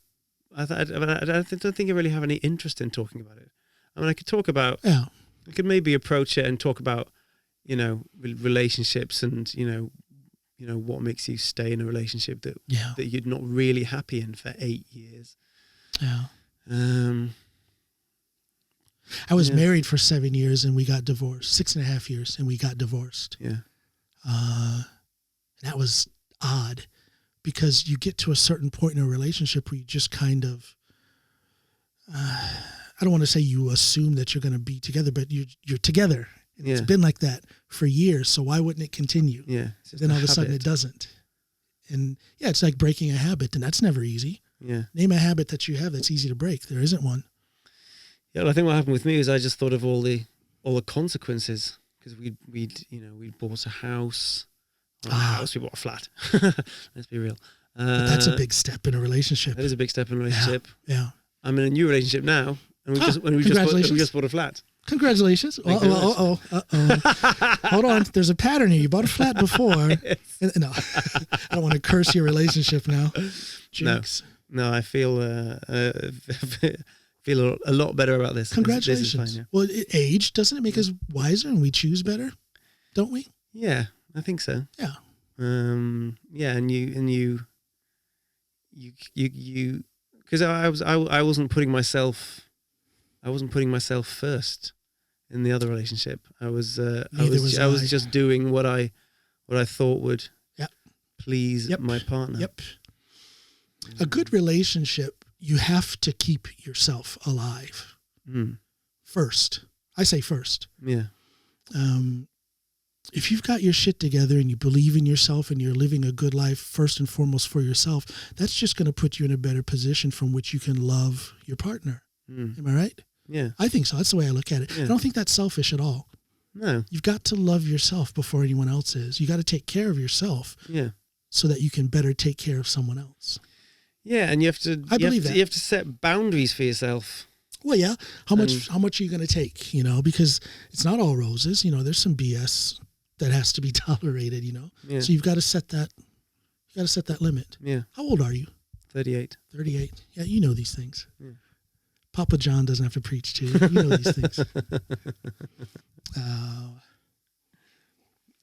I don't think I really have any interest in talking about it. I mean, I could talk about, I could maybe approach it and talk about, relationships and, what makes you stay in a relationship that you're not really happy in for 8 years. Yeah. I was married for 7 years and we got divorced. 6.5 years and we got divorced. Yeah. That was odd because you get to a certain point in a relationship where you just kind of, I don't want to say you assume that you're going to be together, but you're together. And it's been like that for years. So why wouldn't it continue? Yeah. Then all of a sudden it doesn't. And it's like breaking a habit, and that's never easy. Yeah. Name a habit that you have that's easy to break. There isn't one. Yeah, well, I think what happened with me is I just thought of all the consequences, because we'd bought a house. We bought a flat. Let's be real. But that's a big step in a relationship. That is a big step in a relationship. Yeah. I'm in a new relationship now, and we just bought a flat. Congratulations. Uh-oh. Hold on. There's a pattern here. You bought a flat before. Yes. No, I don't want to curse your relationship now. Jinx. No, I feel feel a lot better about this. Congratulations. This is fine, Well, age, doesn't it make us wiser and we choose better? Don't we? Yeah, I think so. Yeah. Yeah, and you because I wasn't putting myself first in the other relationship. I was just doing what I thought would please my partner. Yep. A good relationship, you have to keep yourself alive first. I say first. Yeah. If you've got your shit together and you believe in yourself and you're living a good life first and foremost for yourself, that's just going to put you in a better position from which you can love your partner. Am I right? Yeah. I think so. That's the way I look at it. Yeah. I don't think that's selfish at all. No. You've got to love yourself before anyone else is. You got to take care of yourself. Yeah. So that you can better take care of someone else. Yeah, and you have to. You have to set boundaries for yourself. Well, yeah. How much are you going to take? Because it's not all roses. There's some BS that has to be tolerated. Yeah. So you've got to set that. You got to set that limit. Yeah. How old are you? 38. 38. Yeah, you know these things. Yeah. Papa John doesn't have to preach to you. You know these things.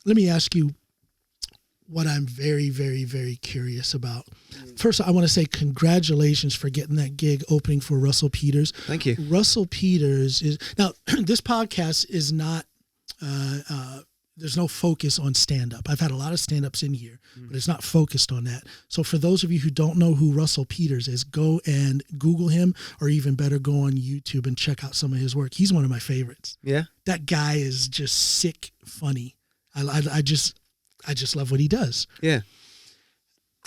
Let me ask you what I'm very, very, very curious about. First, I want to say congratulations for getting that gig opening for Russell Peters. Thank you. Russell Peters is now. This podcast is not. There's no focus on stand-up. I've had a lot of stand-ups in here, but it's not focused on that. So for those of you who don't know who Russell Peters is, go and Google him, or even better, go on YouTube and check out some of his work. He's one of my favorites. Yeah. That guy is just sick funny. I just love what he does. Yeah.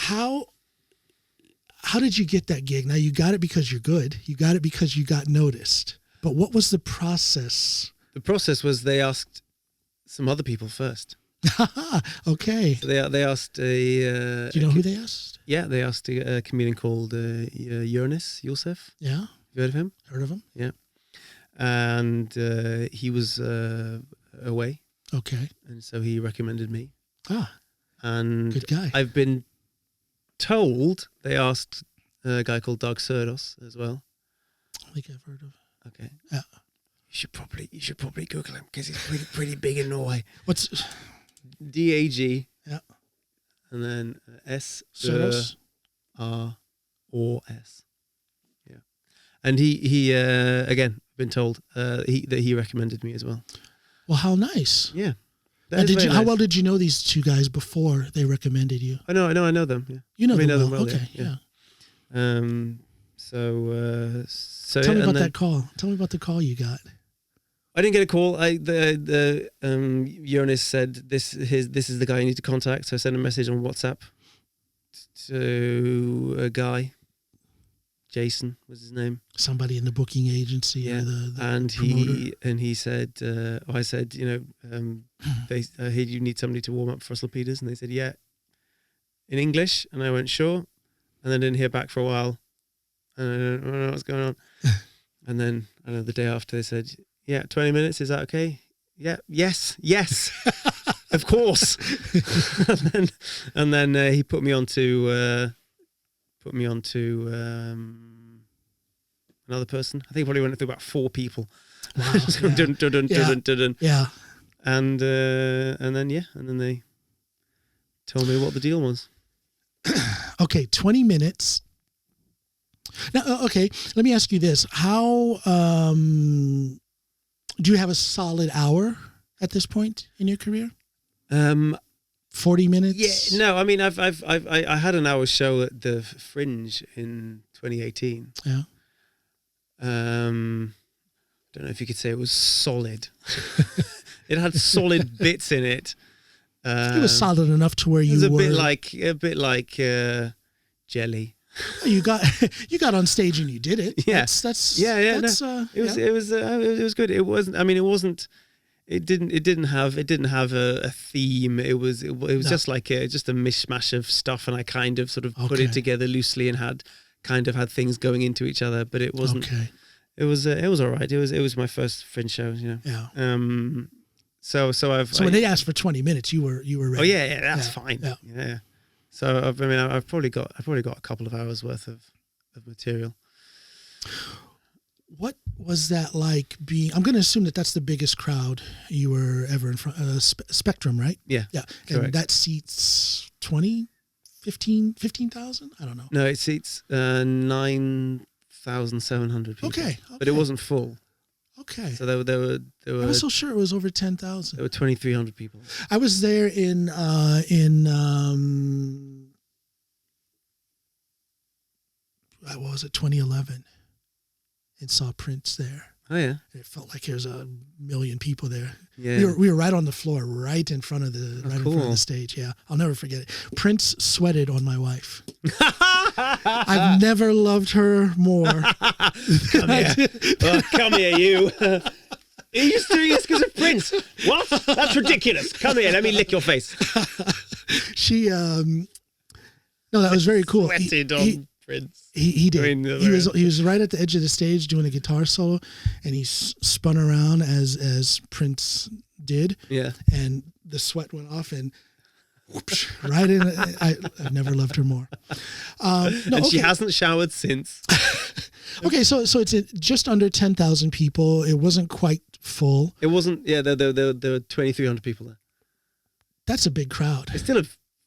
how did you get that gig? Now you got it because you're good. You got it because you got noticed. But what was the process? The process was they asked some other people first. Okay. So they asked a... Do you know who they asked? Yeah, they asked a comedian called Jonas Josef. Yeah. Have you heard of him? Heard of him? Yeah. And he was away. Okay. And so he recommended me. And good guy. I've been told they asked a guy called Dag Surdos as well. I think I've heard of. Okay. Yeah. You should probably Google him because he's pretty big in Norway. What's DAG? Yeah. And then Surdos. ROS. Yeah. And he again been told that he recommended me as well. Well, how nice. Yeah. How well did you know these two guys before they recommended you? I know them. Yeah. You know them well. Okay. Yeah. So tell me about that call. Tell me about the call you got. I didn't get a call. Jonas said this is the guy you need to contact. So I sent a message on WhatsApp to a guy. Jason was his name. Somebody in the booking agency. Yeah. Or the and promoter. he said, I said, they you need somebody to warm up for Oslo Peters, and they said, yeah, in English, and I went sure, and then didn't hear back for a while, and I don't know what's going on, and then I don't know the day after they said, yeah, 20 minutes, is that okay? Yeah, yes, of course, and then he put me on to another person. I think he probably went through about 4 people. Wow. Yeah. And then they told me what the deal was. Okay, 20 minutes. Now, okay, let me ask you this. How do you have a solid hour at this point in your career? 40 minutes? Yeah, no, I mean, I had an hour show at the Fringe in 2018. Yeah. Don't know if you could say it was solid. It had solid bits in it. It was solid enough to where you were. It was a bit like jelly. You got on stage and you did it. Yeah. It was good. It wasn't. I mean, it wasn't. It didn't have a theme. It was just like just a mishmash of stuff, and I kind of sort of put it together loosely and had things going into each other, but it wasn't. Okay. It was all right. It was my first Fringe show, Yeah. So when they asked for 20 minutes, you were ready. Oh yeah, that's fine. Yeah. Yeah. So I've probably got a couple of hours worth of material. What was that like being? I'm going to assume that's the biggest crowd you were ever in front of. Spectrum, right? Yeah. Yeah. Correct. And that seats 15,000? I don't know. No, it seats 9,700 people. Okay. But it wasn't full. Okay. So there were. I was so sure it was over 10,000. There were 2,300 people. I was there in what was it, 2011, and saw Prince there. Oh yeah. It felt like there was 1 million people there. Yeah. We were right on the floor, right in front of the in front of the stage. Yeah, I'll never forget it. Prince sweated on my wife. I've never loved her more. Come here. Come here, you. Are you just doing this because of Prince? What? That's ridiculous. Come here, let me lick your face. She, no, that was very cool. Sweated on Prince. He did. He was right at the edge of the stage doing a guitar solo, and he spun around as Prince did. Yeah. And the sweat went off, and whoosh, right in. I've never loved her more. She hasn't showered since. Okay, so it's just under 10,000 people. It wasn't quite full. It wasn't. Yeah, there were 2,300 people there. That's a big crowd. It's still a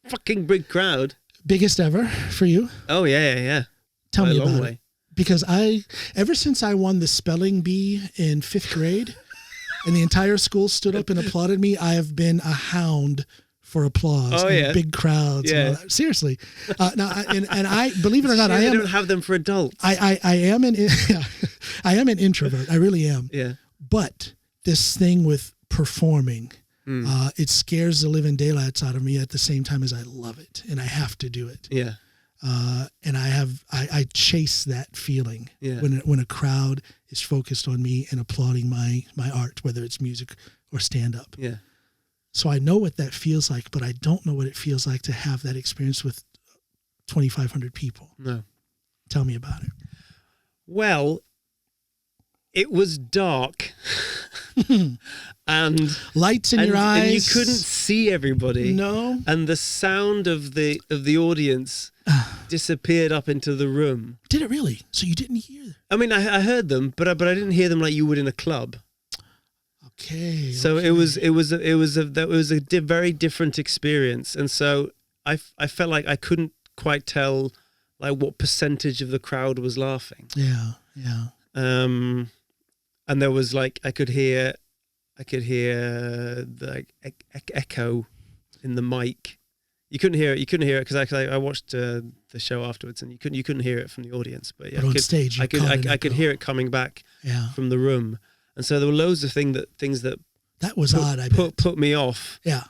fucking big crowd. Biggest ever for you? Oh yeah. Tell me about it. Because ever since I won the spelling bee in 5th grade, and the entire school stood up and applauded me, I have been a hound for applause. Oh yeah, big crowds. Yeah, seriously. Now, and I believe it or not, I don't have them for adults. I am an introvert. I really am. Yeah. But this thing with performing, It scares the living daylights out of me at the same time as I love it, and I have to do it. Yeah. And I chase that feeling Yeah. when a crowd is focused on me and applauding my art, whether it's music or stand up. Yeah. So I know what that feels like, but I don't know what it feels like to have that experience with 2,500 people. No. Tell me about it. Well, it was dark. And lights in your eyes, and you couldn't see everybody. No, and the sound of the audience disappeared up into the room. Did it really? So you didn't hear? I mean, I heard them, but I didn't hear them like you would in a club. Okay. So okay. it was a very different experience, and so I felt like I couldn't quite tell like what percentage of the crowd was laughing. Yeah. And there was like I could hear the echo in the mic. You couldn't hear it because I watched the show afterwards, and you couldn't hear it from the audience. But yeah, but on stage, I could hear it coming back from the room, and so there were loads of things that was odd. I bet. Put me off. Yeah,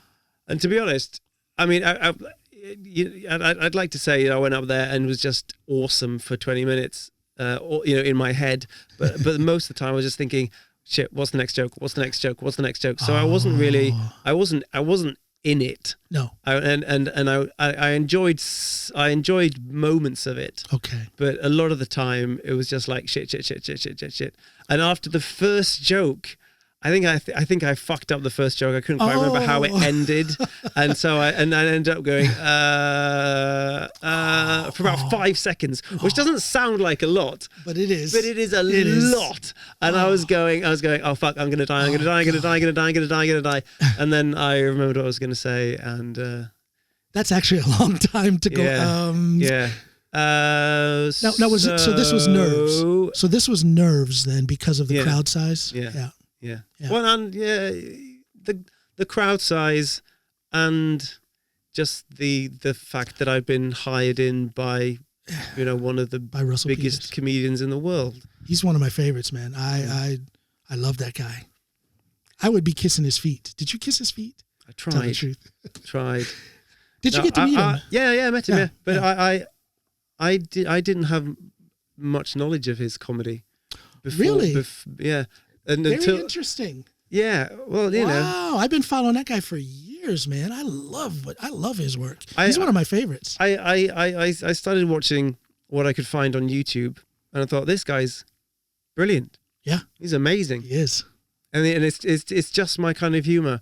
and to be honest, I mean, I'd like to say I went up there and was just awesome for 20 minutes. In my head, but most of the time I was just thinking, shit, what's the next joke? What's the next joke? What's the next joke? So I wasn't in it. No. I enjoyed moments of it. Okay. But a lot of the time it was just like shit. And after the first joke, I think I fucked up the first joke. I couldn't quite remember how it ended, and so I ended up going for about 5 seconds, which doesn't sound like a lot, but it is. But it is a lot. And I was going, oh fuck, I'm gonna die, I'm gonna die, and then I remembered what I was gonna say, and that's actually a long time to go. Yeah. Now was it? So this was nerves. So this was nerves then because of the crowd size. Yeah. Well, and the crowd size, and just the fact that I've been hired in by, one of the biggest comedians in the world. He's one of my favorites, man. I love that guy. I would be kissing his feet. Did you kiss his feet? I tried. Tell the truth. Tried. Did you get to meet him? Yeah, I met him. Yeah. But I didn't have much knowledge of his comedy. Before, really? Yeah. And very interesting. Yeah, well, you know. Wow, I've been following that guy for years, man. I love his work. He's one of my favorites. I started watching what I could find on YouTube, and I thought, this guy's brilliant. Yeah, he's amazing. He is, and it's just my kind of humor.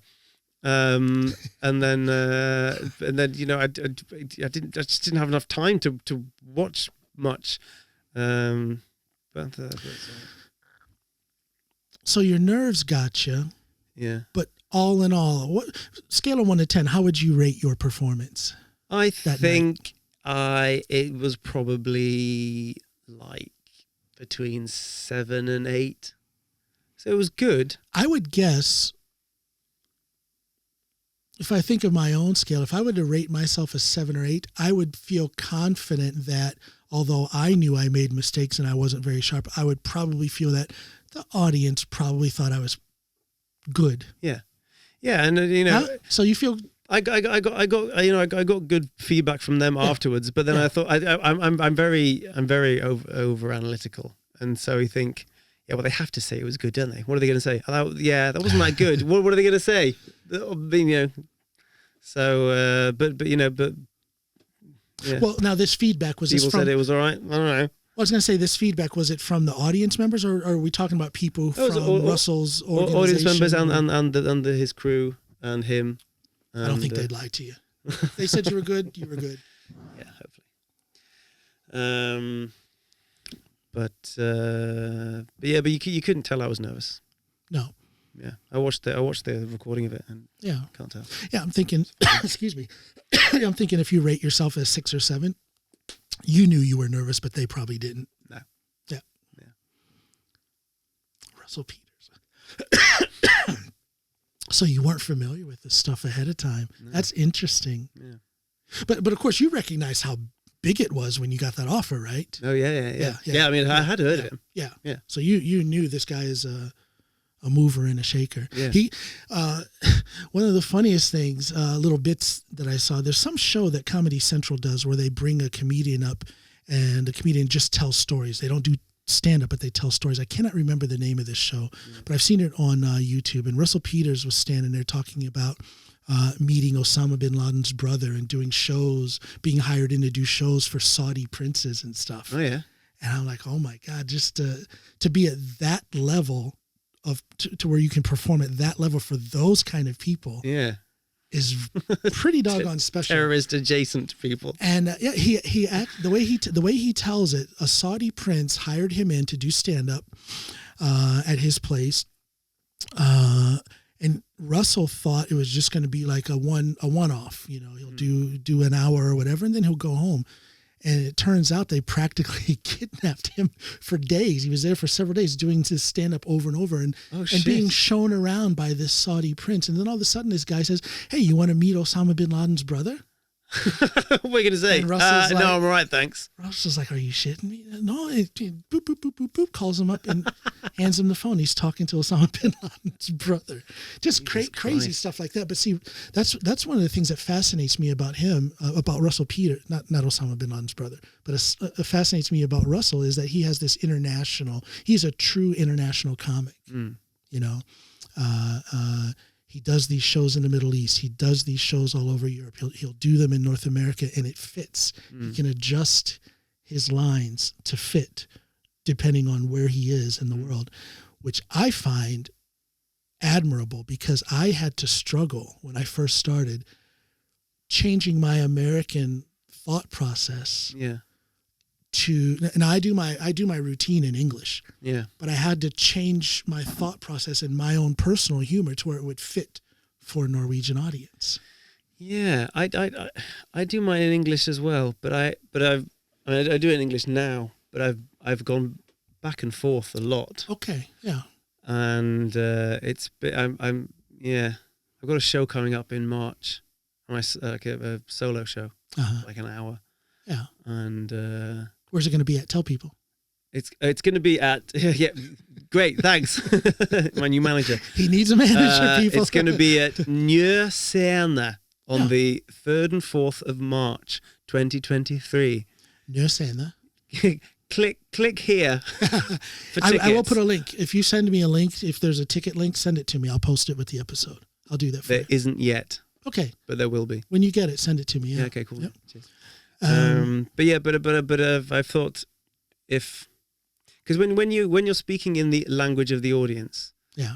And then I just didn't have enough time to watch much. So your nerves got you. Yeah. But all in all, what scale of 1 to 10? How would you rate your performance? I think it was probably like between 7 and 8. So it was good. I would guess, if I think of my own scale, if I were to rate myself a 7 or 8, I would feel confident that although I knew I made mistakes and I wasn't very sharp, I would probably feel that the audience probably thought I was good. Yeah, and so you feel I got good feedback from them afterwards, but then I thought I'm very over analytical, and so you think, well, they have to say it was good, don't they? What are they going to say? That wasn't that good. what are they going to say? So but yeah. Well, now this feedback was people said it was all right. I don't know. I was going to say, this feedback, was it from the audience members, or are we talking about people from Russell's organization? Audience members and his crew and him. And, I don't think they'd lie to you. They said you were good. You were good. Yeah, hopefully. But you couldn't tell I was nervous. No. Yeah, I watched the recording of it, and can't tell. Yeah, I'm thinking. Excuse me. I'm thinking if you rate yourself as 6 or 7. You knew you were nervous, but they probably didn't. No. Yeah. Russell Peters. So you weren't familiar with this stuff ahead of time. No. That's interesting. Yeah. But of course you recognize how big it was when you got that offer, right? Oh yeah. I mean, I had heard of him. Yeah. So you knew this guy is a mover and a shaker. Yeah. He, one of the funniest things, little bits that I saw, there's some show that Comedy Central does where they bring a comedian up and the comedian just tells stories. They don't do stand up, but they tell stories. I cannot remember the name of this show, but I've seen it on YouTube. And Russell Peters was standing there talking about meeting Osama bin Laden's brother and doing shows, being hired in to do shows for Saudi princes and stuff. Oh, yeah. And I'm like, oh my God, just to be at that level to where you can perform at that level for those kind of people. Yeah. Is pretty doggone special. Terrorist adjacent people. And the way he tells it, a Saudi prince hired him in to do stand up at his place, and Russell thought it was just going to be like a one off. You know, he'll do an hour or whatever, and then he'll go home. And it turns out they practically kidnapped him for days. He was there for several days doing this stand-up over and over and being shown around by this Saudi prince. And then all of a sudden this guy says, hey, you want to meet Osama bin Laden's brother? What are you going to say? No, I'm all right, thanks. Russell's like, are you shitting me? No, boop, boop, boop, boop, boop, calls him up and hands him the phone. He's talking to Osama bin Laden's brother. Just crazy stuff like that. But see, that's one of the things that fascinates me about him, about Russell Peters, not Osama bin Laden's brother, but it fascinates me about Russell is that he has this he's a true international comic, you know. He does these shows in the Middle East. He does these shows all over Europe. He'll do them in North America, and it fits. He can adjust his lines to fit depending on where he is in the world, which I find admirable because I had to struggle when I first started changing my American thought process. Yeah. And I do my routine in English. Yeah. But I had to change my thought process and my own personal humor to where it would fit for a Norwegian audience. Yeah, I do mine in English as well, but I do it in English now, but I've gone back and forth a lot. Okay. Yeah. And I've got a show coming up in March, like a solo show, like an hour. Yeah. And where's it going to be at? Tell people. It's going to be at great, thanks. My new manager. He needs a manager, people. It's going to be at Njøsene on the 3rd and 4th of March 2023. Njøsene. Click here for tickets. I will put a link. If you send me a link, if there's a ticket link, send it to me. I'll post it with the episode. I'll do that for you. There isn't yet. Okay. But there will be. When you get it, send it to me. Yeah. Okay, cool. Yep. Cheers. But I've thought because when you're speaking in the language of the audience, yeah.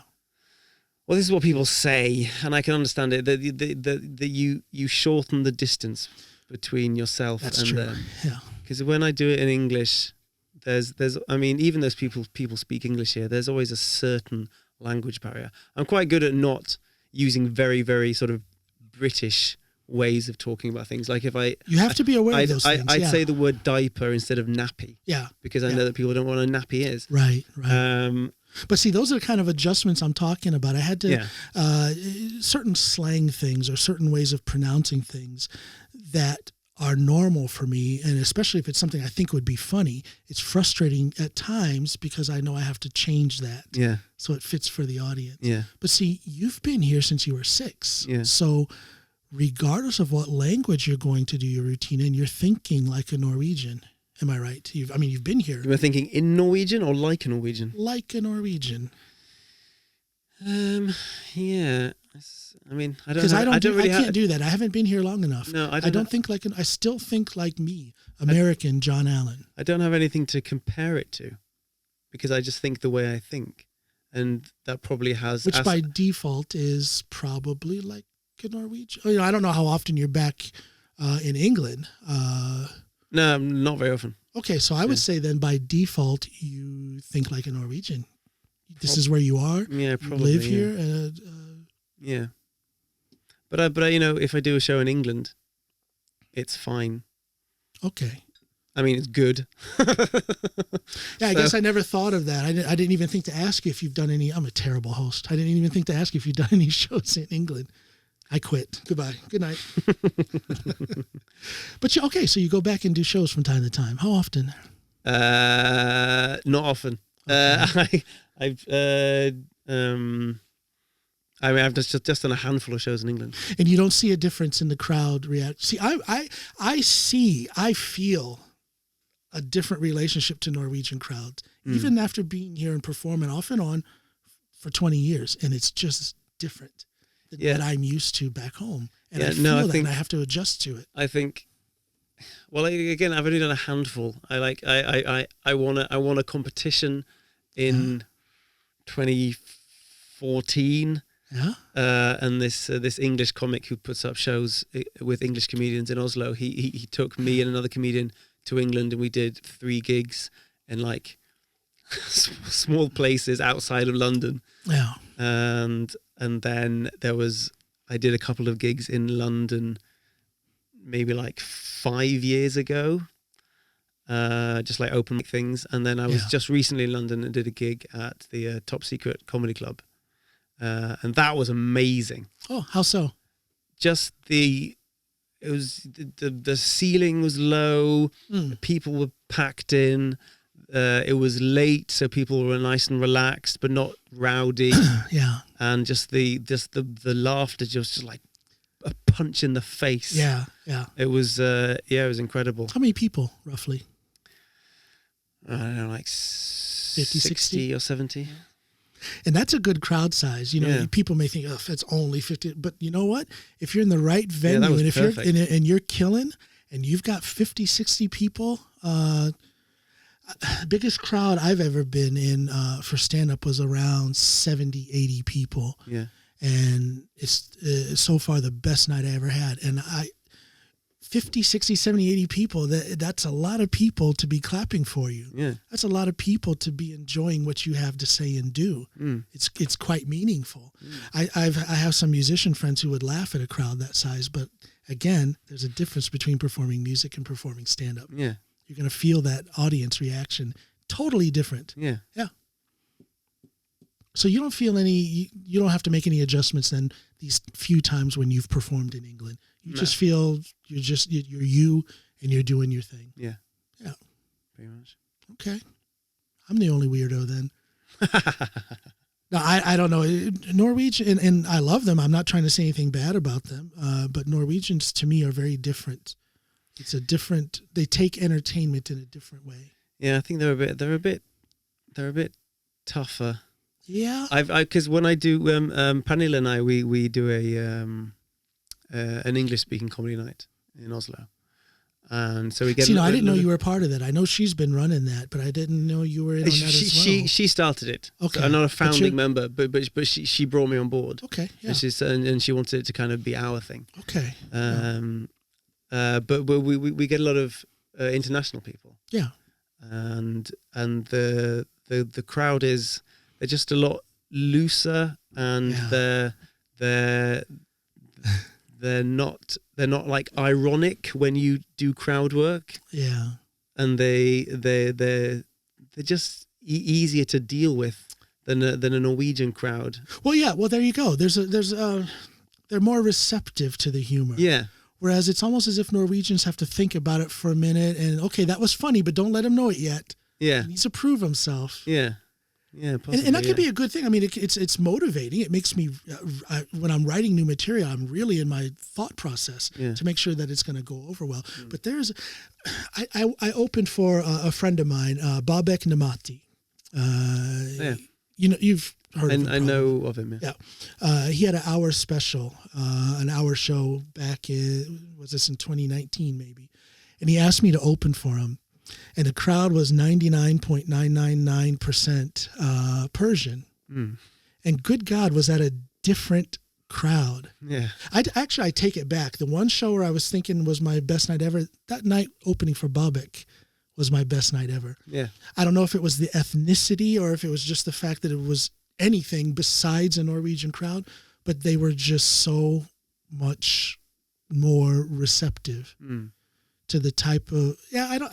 Well, this is what people say, and I can understand it. That you shorten the distance between yourself and them. Yeah. Because when I do it in English, there's even those people speak English here. There's always a certain language barrier. I'm quite good at not using very, very sort of British ways of talking about things. Like you have to be aware of those things. I'd say the word diaper instead of nappy. Yeah. Because I know that people don't know what a nappy is. Right. But see, those are the kind of adjustments I'm talking about. I had to, certain slang things or certain ways of pronouncing things that are normal for me. And especially if it's something I think would be funny, it's frustrating at times because I know I have to change that. Yeah. So it fits for the audience. Yeah. But see, you've been here since you were 6. Yeah. So regardless of what language you're going to do your routine in, you're thinking like a Norwegian. Am I right? You've been here. You were thinking in Norwegian or like a Norwegian? Like a Norwegian. Yeah. I mean, I can't do that. I haven't been here long enough. No, I still think like me, American John Allen. I don't have anything to compare it to because I just think the way I think. And that probably has... Which by default is probably like a Norwegian. I don't know how often you're back in England. No, not very often. Okay, so I would say then by default you think like a Norwegian. This is where you are. Yeah, probably. You live here. Yeah. But if I do a show in England, it's fine. Okay. I mean, it's good. Yeah, I guess I never thought of that. I didn't even think to ask you if you've done any. I'm a terrible host. I didn't even think to ask you if you've done any shows in England. I quit. Goodbye. Good night. But so you go back and do shows from time to time. How often? Not often. Okay. I mean, I've just done a handful of shows in England. And you don't see a difference in the crowd react. See, I feel a different relationship to Norwegian crowds, even after being here and performing off and on for 20 years. And it's just different than what I'm used to back home. And I feel that and I have to adjust to it. I think, well, again, I've only done a handful. I won a competition in 2014. Yeah. And this English comic who puts up shows with English comedians in Oslo, he took me and another comedian to England, and we did 3 gigs in like small places outside of London. Yeah. And then I did a couple of gigs in London maybe like 5 years ago, just like open things. And then I was just recently in London and did a gig at the Top Secret Comedy Club. And that was amazing. Oh, how so? Just the ceiling was low. People were packed in. It was late, so people were nice and relaxed, but not rowdy. Yeah. And just the laughter, just like a punch in the face. Yeah, yeah. It was it was incredible. How many people roughly? I don't know, like 50, 60 or 70. And that's a good crowd size. You know, people may think, oh, if it's only 50, but you know what? If you're in the right venue and if perfect. You're killing and you've got 50, 60 people, biggest crowd I've ever been in for stand-up was around 70, 80 people. Yeah. And it's so far the best night I ever had. And 50, 60, 70, 80 people, that's a lot of people to be clapping for you. Yeah. That's a lot of people to be enjoying what you have to say and do. It's quite meaningful. I have some musician friends who would laugh at a crowd that size, but again, there's a difference between performing music and performing stand-up. Yeah. You're going to feel that audience reaction totally different. Yeah. Yeah. So you don't feel you don't have to make any adjustments then these few times when you've performed in England. You just feel you're you and you're doing your thing. Yeah. Yeah. Pretty much. Okay. I'm the only weirdo then. No, I don't know. Norwegian, and I love them. I'm not trying to say anything bad about them, but Norwegians to me are very different. They take entertainment in a different way. Yeah, I think they're a bit tougher. Yeah. Because when I do, Pernille and I, we do an English speaking comedy night in Oslo. And so we get. I didn't know you were a part of that. I know she's been running that, but I didn't know you were in on that as well. She started it. Okay, so I'm not a founding member, but she brought me on board. Okay, yeah. And she wanted it to kind of be our thing. Okay. But we get a lot of international people. Yeah. And the crowd they're just a lot looser, and they're not like ironic when you do crowd work. Yeah. And they're just easier to deal with than a Norwegian crowd. Well, yeah. Well, there you go. They're more receptive to the humor. Yeah. Whereas it's almost as if Norwegians have to think about it for a minute and, okay, that was funny, but don't let him know it yet. Yeah. He needs to prove himself. Yeah. Yeah, possibly, and that could be a good thing. I mean, it's motivating. It makes me, when I'm writing new material, I'm really in my thought process to make sure that it's going to go over well. But I opened for a friend of mine, Babek Namati. You've heard of him. I know of him. Yeah. He had an hour special, an hour show back was this in 2019 maybe, and he asked me to open for him. And the crowd was 99.999% Persian. And good God, was that a different crowd. Yeah. I take it back. The one show where I was thinking was my best night ever, that night opening for Babek was my best night ever. Yeah. I don't know if it was the ethnicity or if it was just the fact that it was anything besides a Norwegian crowd, but they were just so much more receptive. To the type of I don't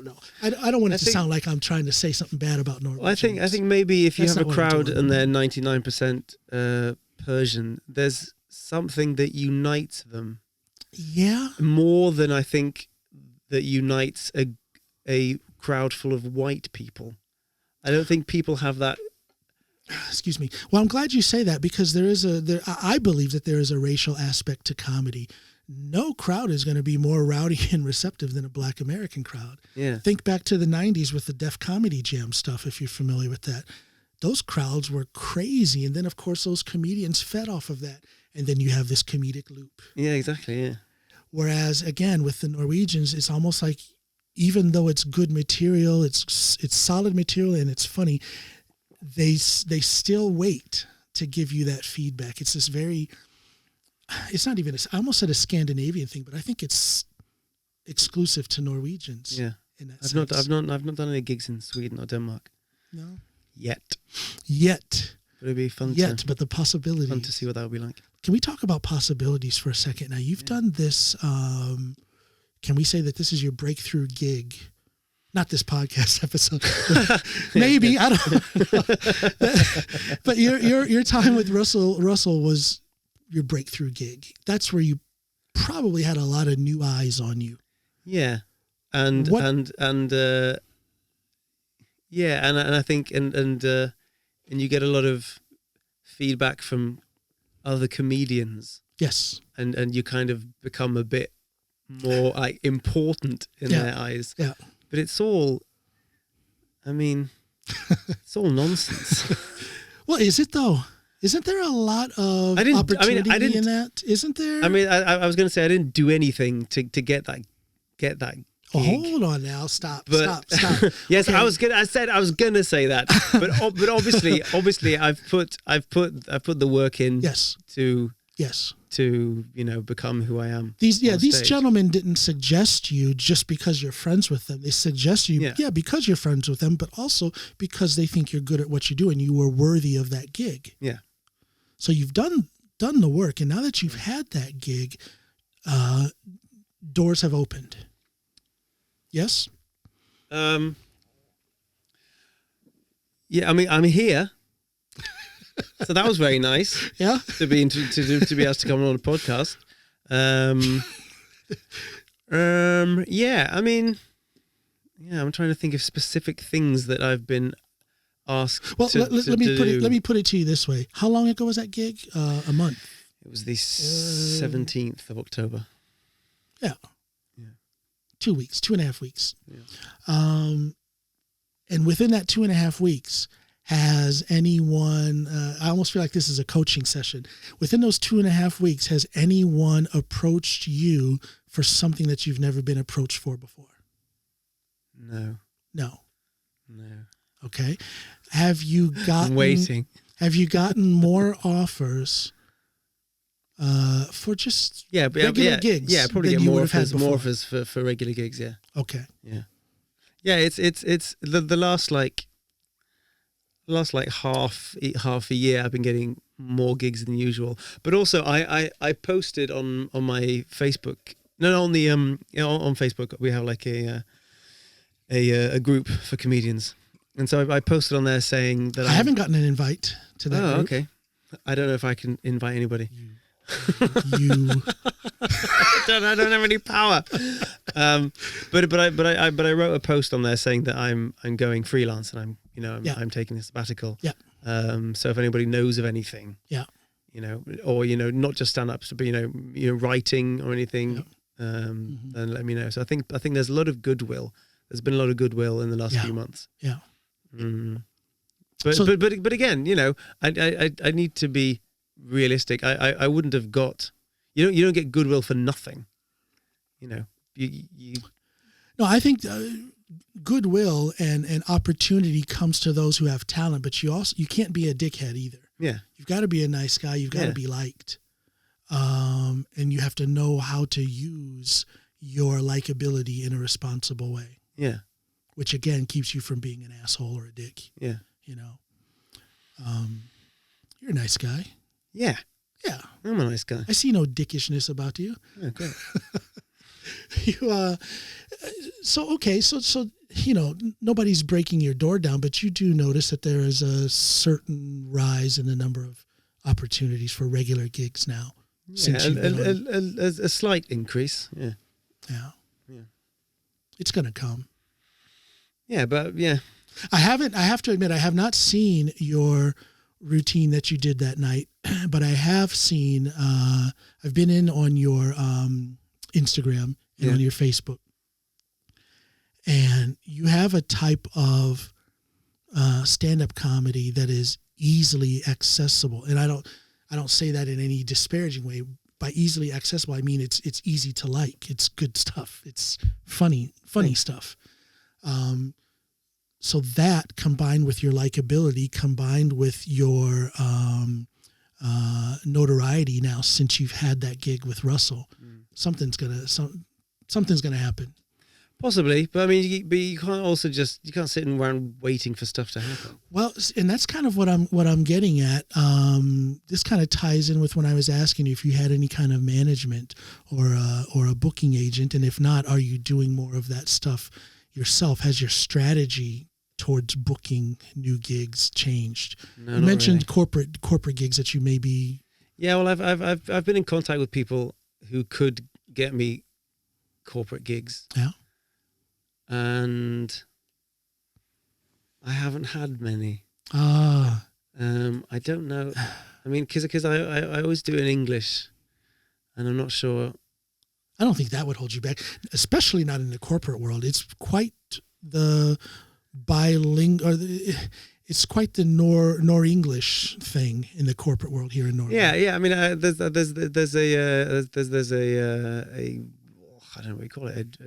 know. I don't want it to sound like I'm trying to say something bad about Norwegians. Well, I think maybe if you have a crowd and they're 99% Persian, there's something that unites them. Yeah. More than I think that unites a crowd full of white people. I don't think people have that. Excuse me. Well, I'm glad you say that, because I believe that there is a racial aspect to comedy. No crowd is going to be more rowdy and receptive than a Black American crowd. Yeah. Think back to the 90s with the Def Comedy Jam stuff, if you're familiar with that. Those crowds were crazy. And then, of course, those comedians fed off of that. And then you have this comedic loop. Yeah, exactly, yeah. Whereas, again, with the Norwegians, it's almost like, even though it's good material, it's solid material and it's funny, they still wait to give you that feedback. It's this very... It's not even, I almost said a Scandinavian thing, but I think it's exclusive to Norwegians. Yeah. In that I've sense. not done any gigs in Sweden or Denmark. No. Yet. But it'd be fun but the possibilities. Fun to see what that would be like. Can we talk about possibilities for a second? Now, you've done this, can we say that this is your breakthrough gig? Not this podcast episode. Maybe, I don't know. But your time with Russell was your breakthrough gig. That's where you probably had a lot of new eyes on you. Yeah. And I think and you get a lot of feedback from other comedians. Yes. And you kind of become a bit more like important in their eyes. Yeah. But it's all, I mean, it's all nonsense. Well, is it though? Isn't there a lot of opportunity in that? Isn't there? I mean, I was going to say I didn't do anything to get that gig. Oh, hold on now. Stop. Yes, okay. I was gonna say that, but obviously I've put the work in. Yes. To become who I am. These gentlemen didn't suggest you just because you're friends with them. They suggest you because you're friends with them, but also because they think you're good at what you do and you were worthy of that gig. Yeah. So you've done the work, and now that you've had that gig, doors have opened. Yes? Yeah, I mean, I'm here. So that was very nice. Yeah. To be asked to come on a podcast. Yeah, I mean, I'm trying to think of specific things that I've been asked. Well, let me put it to you this way. How long ago was that gig? A month. It was the 17th of October. Yeah. 2 weeks, 2.5 weeks. Yeah. And within that 2.5 weeks, has anyone, I almost feel like this is a coaching session. Within those 2.5 weeks, has anyone approached you for something that you've never been approached for before? No. Okay. Have you gotten... I'm waiting. Have you gotten more offers for just regular gigs? Yeah, probably get more offers for regular gigs, yeah. Okay. Yeah. Yeah, it's the last half a year I've been getting more gigs than usual. But also I posted on my Facebook. No, on the on Facebook we have like a group for comedians. And so I posted on there saying that I haven't gotten an invite to that group. Okay. I don't know if I can invite anybody. You I don't have any power. But I wrote a post on there saying that I'm going freelance and I'm taking a sabbatical. Yeah. So if anybody knows of anything, or not just stand-ups, but writing or anything, then let me know. So I think there's a lot of goodwill. There's been a lot of goodwill in the last few months. Yeah. But again, I need to be realistic. I wouldn't have got. You don't get goodwill for nothing. You. No, I think goodwill and opportunity comes to those who have talent, but you can't be a dickhead either. Yeah. You've got to be a nice guy. You've got to be liked. And you have to know how to use your likability in a responsible way. Yeah. Which again keeps you from being an asshole or a dick. Yeah. You're a nice guy. Yeah. Yeah. I'm a nice guy. I see no dickishness about you. Yeah, great. So nobody's breaking your door down, but you do notice that there is a certain rise in the number of opportunities for regular gigs now. Yeah, a slight increase. Yeah. Yeah. Yeah. It's going to come. Yeah, but yeah. I have to admit, I have not seen your routine that you did that night, but I have seen, I've been in on your Instagram and on your Facebook, and you have a type of stand-up comedy that is easily accessible. And I don't say that in any disparaging way. By easily accessible, I mean it's easy to like. It's good stuff. It's funny stuff. So that combined with your likability, combined with your notoriety now, since you've had that gig with Russell, something's gonna happen. Possibly, but I mean, you can't also you can't sit around waiting for stuff to happen. Well, and that's kind of what I'm getting at. This kind of ties in with when I was asking you if you had any kind of management or a booking agent, and if not, are you doing more of that stuff yourself? Has your strategy towards booking new gigs changed? No, you mentioned really. corporate gigs that you may be. Yeah, well, I've been in contact with people who could get me corporate gigs. Yeah. And I haven't had many. I don't know. I mean, because I always do it in English, and I'm not sure. I don't think that would hold you back, especially not in the corporate world. It's quite the bilingual. It's quite the Nor English thing in the corporate world here in Norway. Yeah. I mean, there's a I don't know what you call it.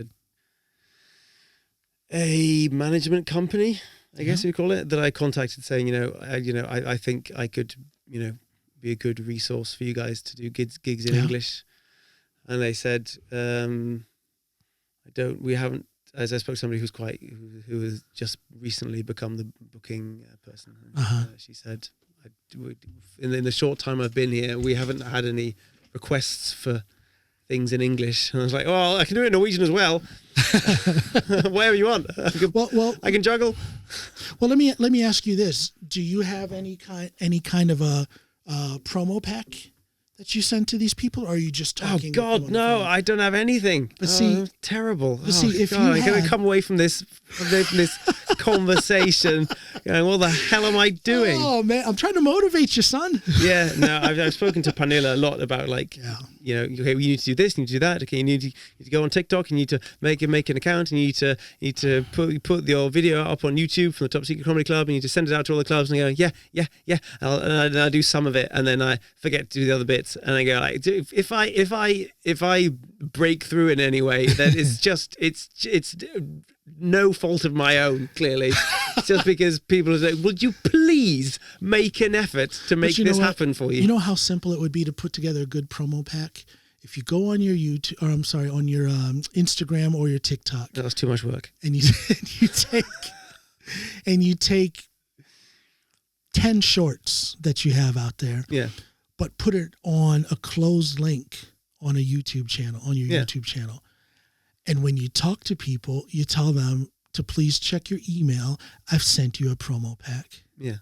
A management company, I guess we call it, that I contacted saying, I think I could, be a good resource for you guys to do gigs in English. And they said, we haven't, as I spoke to somebody who has just recently become the booking person. She said, in the short time I've been here, we haven't had any requests for things in English. And I was like, well, I can do it in Norwegian as well. Whatever you want. I can juggle. Well, let me ask you this: do you have any kind of a promo pack that you send to these people, or are you just talking? Oh God, no! I don't have anything. But see, terrible. But see, if God, I'm going to come away from this conversation going, what the hell am I doing? Oh man, I'm trying to motivate you, son. Yeah, no, I've spoken to Pernilla a lot about okay, you need to do this, you need to do that. Okay, you need to go on TikTok, you need to make an account, and you need to put your video up on YouTube from the Top Secret Comedy Club, and you need to send it out to all the clubs, and I go, yeah. And I do some of it, and then I forget to do the other bits, and I go like, if I break through in any way, then it's no fault of my own, clearly. It's just because people are saying, would you please make an effort to make this happen for you? You know how simple it would be to put together a good promo pack? If you go on your on your Instagram or your TikTok. That's too much work. And you take 10 shorts that you have out there. Yeah. But put it on a closed link on a YouTube channel, YouTube channel. And when you talk to people, you tell them to please check your email. I've sent you a promo pack. Yeah.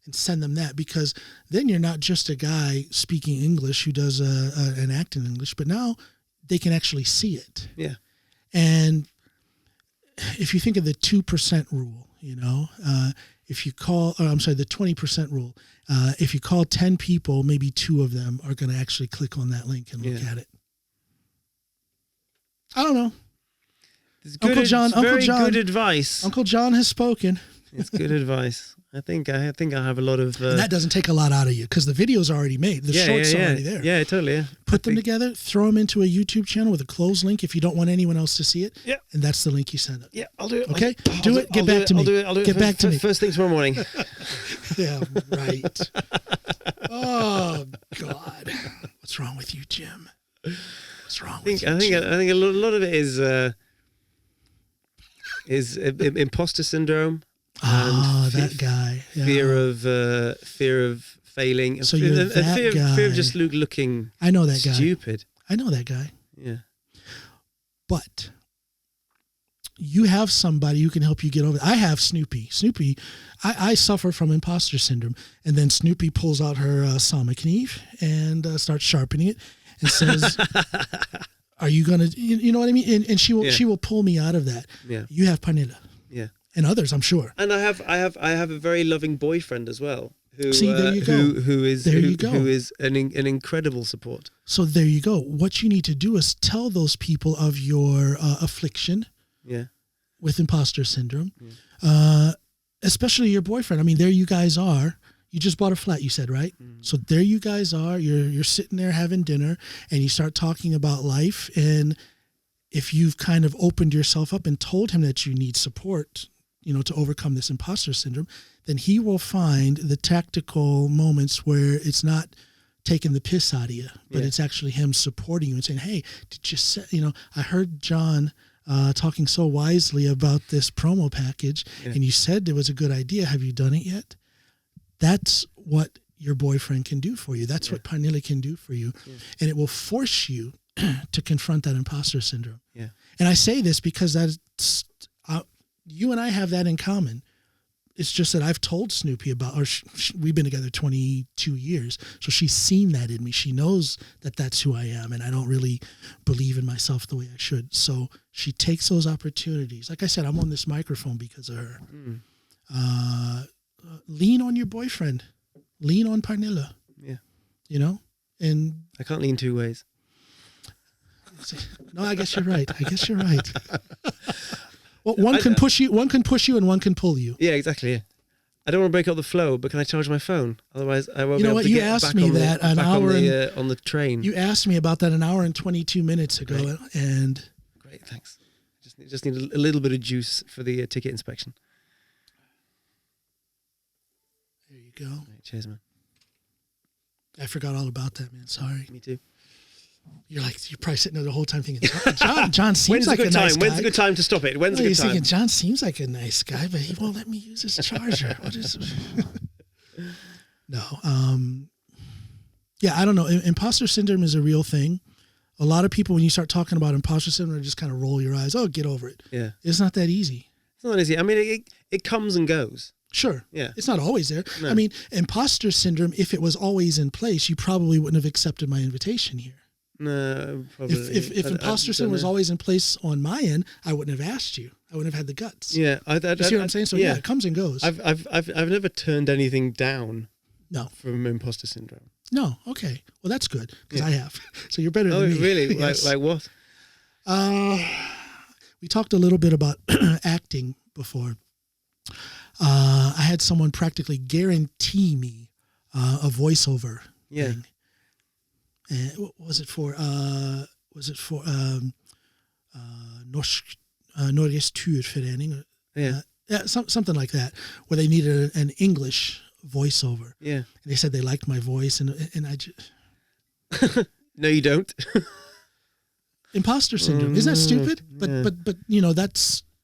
And send them that, because then you're not just a guy speaking English who does an act in English, but now they can actually see it. Yeah. And if you think of the 2% rule, if you call, the 20% rule, if you call 10 people, maybe 2 of them are going to actually click on that link and look at it. I don't know. Uncle John, good advice. Uncle John has spoken. It's good advice. I think I have a lot of. And that doesn't take a lot out of you because the video's already made. The shorts are already there. Yeah, totally. Yeah. Put them together, throw them into a YouTube channel with a closed link if you don't want anyone else to see it. Yeah. And that's the link you send it. Yeah, I'll do it. Okay? Do it. Get back to me. I'll do it. Get back to me. First thing tomorrow morning. Yeah, right. Oh, God. What's wrong with you, Jim? What's wrong with you, Jim? I think a lot of it is imposter syndrome. Oh, that guy. Yeah. Fear of failing. So you're that guy. Fear of just looking. I know that guy. Stupid. I know that guy. Yeah. But you have somebody who can help you get over it. I have Snoopy. I suffer from imposter syndrome. And then Snoopy pulls out her knife and starts sharpening it and says, are you going to, you know what I mean? And she will pull me out of that. Yeah. You have Pernilla. Yeah. And others, I'm sure. And I have a very loving boyfriend as well, there you go. Who is an incredible support. So there you go. What you need to do is tell those people of your affliction. Yeah. With imposter syndrome, especially your boyfriend. I mean, there you guys are. You just bought a flat, you said, right? Mm. So there you guys are. You're sitting there having dinner, and you start talking about life. And if you've kind of opened yourself up and told him that you need support, to overcome this imposter syndrome, then he will find the tactical moments where it's not taking the piss out of you, but it's actually him supporting you and saying, "Hey, did you say? I heard John." Talking so wisely about this promo package, and you said it was a good idea. Have you done it yet? That's what your boyfriend can do for you. That's what Pernille can do for you. Yeah. And it will force you to confront that imposter syndrome. Yeah. And I say this because you and I have that in common. It's just that I've told Snoopy about, we've been together 22 years, so she's seen that in me. She knows that that's who I am, and I don't really believe in myself the way I should. So she takes those opportunities. Like I said, I'm on this microphone because of her. Lean on your boyfriend. Lean on Pernille. Yeah. And I can't lean two ways. No, I guess you're right. Well, one can push you, and one can pull you. Yeah, exactly. Yeah. I don't want to break up the flow, but can I charge my phone? Otherwise, I won't be able to you get asked back me on that the, an back hour on the train. You asked me about that an hour and 22 minutes ago, Great. And great, thanks. Just need a little bit of juice for the ticket inspection. There you go. Right, cheers, man. I forgot all about that, man. Sorry. Me too. You're probably sitting there the whole time thinking, John seems like a nice guy. When's a good time to stop it? When's a good time? Thinking, John seems like a nice guy, but he won't let me use his charger. What is No. I don't know. Imposter syndrome is a real thing. A lot of people, when you start talking about imposter syndrome, just kind of roll your eyes. Oh, get over it. Yeah. It's not that easy. It's not easy. I mean, it comes and goes. Sure. Yeah. It's not always there. No. I mean, imposter syndrome, if it was always in place, you probably wouldn't have accepted my invitation here. No, probably. If imposter syndrome was always in place on my end, I wouldn't have asked you. I wouldn't have had the guts. Yeah, you see what I'm saying? So it comes and goes. I've never turned anything down. No. From imposter syndrome. No. Okay. Well, that's good because I have. So you're better than me. Oh, really? Yes. Like what? We talked a little bit about acting before. I had someone practically guarantee me a voiceover thing. And what was it for? Norges Turforening? Something like that, where they needed an English voiceover. Yeah. And they said they liked my voice, and I just... No, you don't. Imposter syndrome. Isn't that stupid? But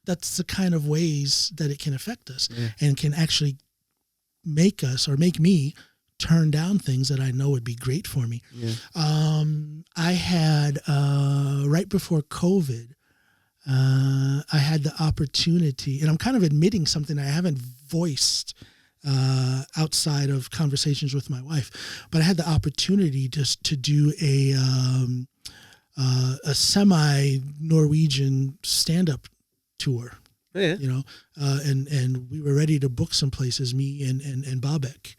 that's the kind of ways that it can affect us and can actually make me turn down things that I know would be great for me. Yeah. I had, right before COVID, I had the opportunity, and I'm kind of admitting something I haven't voiced outside of conversations with my wife, but I had the opportunity just to do a semi-Norwegian stand-up tour. Oh, yeah. And we were ready to book some places, me and Bobek.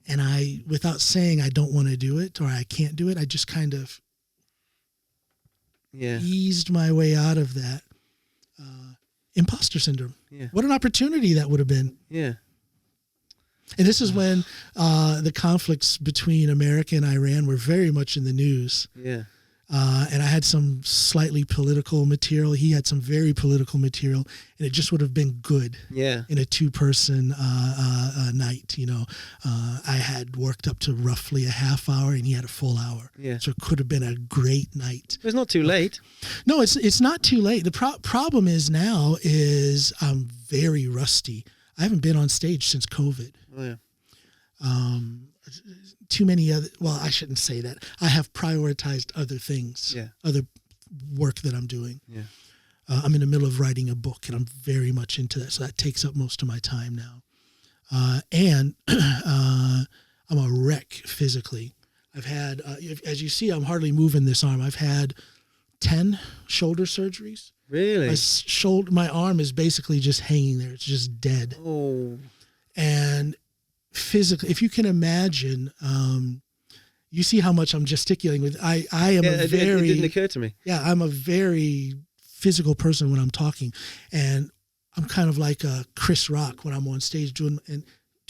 And I, without saying I don't want to do it or I can't do it, I just kind of eased my way out of that imposter syndrome. Yeah. What an opportunity that would have been. Yeah. And this is when the conflicts between America and Iran were very much in the news. Yeah. And I had some slightly political material. He had some very political material, and it just would have been good. Yeah. In a two-person night, I had worked up to roughly a half hour, and he had a full hour. Yeah. So it could have been a great night. It's not too late. No, it's not too late. The problem is now is I'm very rusty. I haven't been on stage since COVID. Oh yeah. Too many other, well, I shouldn't say that. I have prioritized other things, other work that I'm doing. Yeah. I'm in the middle of writing a book, and I'm very much into that. So that takes up most of my time now. And I'm a wreck physically. I've had, as you see, I'm hardly moving this arm. I've had 10 shoulder surgeries. Really? My arm is basically just hanging there. It's just dead. Oh. And physically, if you can imagine, you see how much I'm gesticulating with. I am a very. It didn't occur to me. Yeah, I'm a very physical person when I'm talking, and I'm kind of like a Chris Rock when I'm on stage doing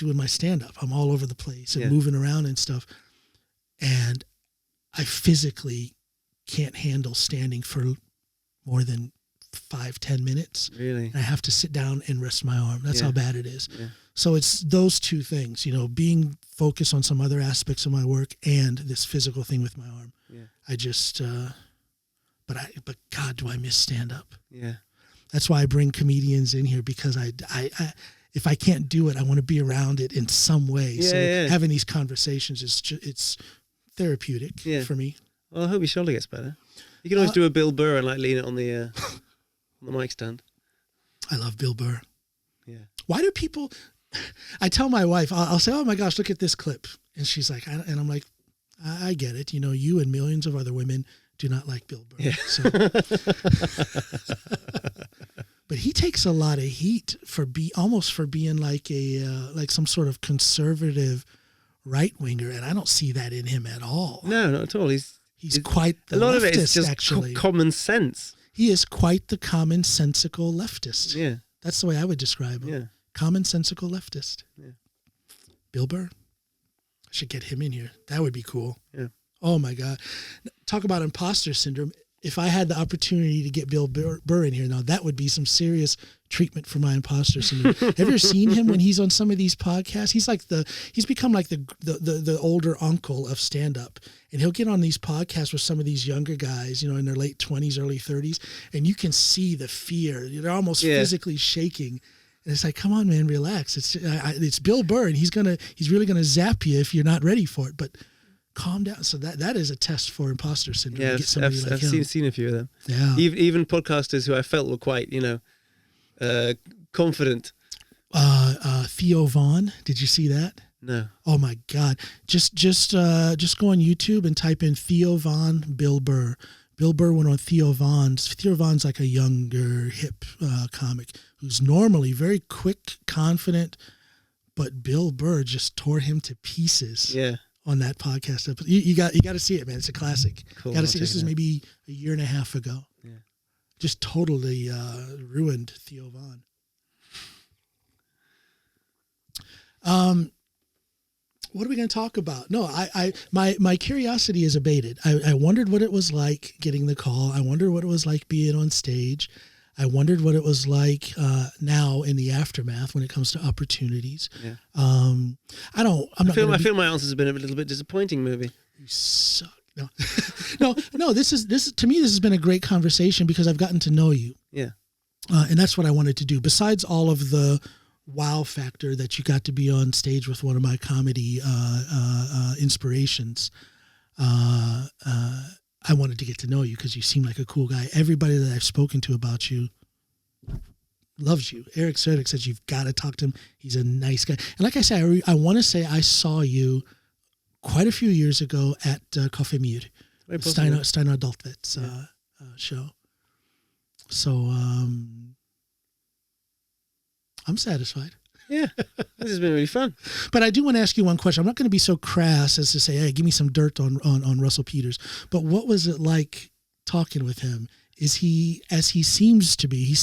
my stand-up. I'm all over the place and moving around and stuff, and I physically can't handle standing for more than 5-10 minutes. Really? And I have to sit down and rest my arm. That's how bad it is. Yeah. So it's those two things, being focused on some other aspects of my work and this physical thing with my arm. Yeah. I just, but God, do I miss stand up? Yeah. That's why I bring comedians in here, because I if I can't do it, I want to be around it in some way. Yeah, so having these conversations it's therapeutic for me. Well, I hope your shoulder gets better. You can always do a Bill Burr and lean it on the on the mic stand. I love Bill Burr. Yeah. Why do people? I tell my wife, I'll say, "Oh my gosh, look at this clip," and she's like, and I'm like, I get it. You and millions of other women do not like Bill Burr. Yeah. So. But he takes a lot of heat for being like like some sort of conservative right winger, and I don't see that in him at all. No, not at all. He's quite the leftist, a lot of it is just actually. Common sense. He is quite the commonsensical leftist. Yeah. That's the way I would describe him. Yeah. Commonsensical leftist. Yeah. Bill Burr. I should get him in here. That would be cool. Yeah. Oh my God. Talk about imposter syndrome. If I had the opportunity to get Bill Burr in here now, that would be some serious treatment for my imposter syndrome. Have you ever seen him when he's on some of these podcasts? He's become like the older uncle of stand-up. And he'll get on these podcasts with some of these younger guys, in their late 20s, early 30s, and you can see the fear. They're almost physically shaking. And it's like, come on, man, relax. It's Bill Burr, and he's really gonna zap you if you're not ready for it. But calm down. So that is a test for imposter syndrome. Yeah, I've seen a few of them. Yeah, even podcasters who I felt were quite, confident. Theo Vaughn, did you see that? No. Oh my God! Just go on YouTube and type in Theo Vaughn, Bill Burr. Bill Burr went on Theo Vaughn's. Theo Vaughn's like a younger, hip comic who's normally very quick, confident, but Bill Burr just tore him to pieces. Yeah. On that podcast episode. You got to see it, man. It's a classic. Cool. Got to see. This is maybe a year and a half ago. Yeah. Just totally ruined Theo Vaughn. What are we going to talk about? No, my curiosity is abated. I wondered what it was like getting the call. I wondered what it was like being on stage. I wondered what it was like now in the aftermath when it comes to opportunities. Yeah. I feel my answers have been a little bit disappointing. Maybe you suck. No. This to me. This has been a great conversation because I've gotten to know you. Yeah. And that's what I wanted to do. Besides all of the wow factor that you got to be on stage with one of my comedy inspirations. I wanted to get to know you because you seem like a cool guy. Everybody that I've spoken to about you loves you. Eric Sertic says you've got to talk to him. He's a nice guy. And like I said, I want to say I saw you quite a few years ago at Coffee Mute, Steinar Daltvedt's show. So I'm satisfied. Yeah, this has been really fun. But I do want to ask you one question. I'm not going to be so crass as to say, hey, give me some dirt on Russell Peters. But what was it like talking with him? Is he, as he seems to be,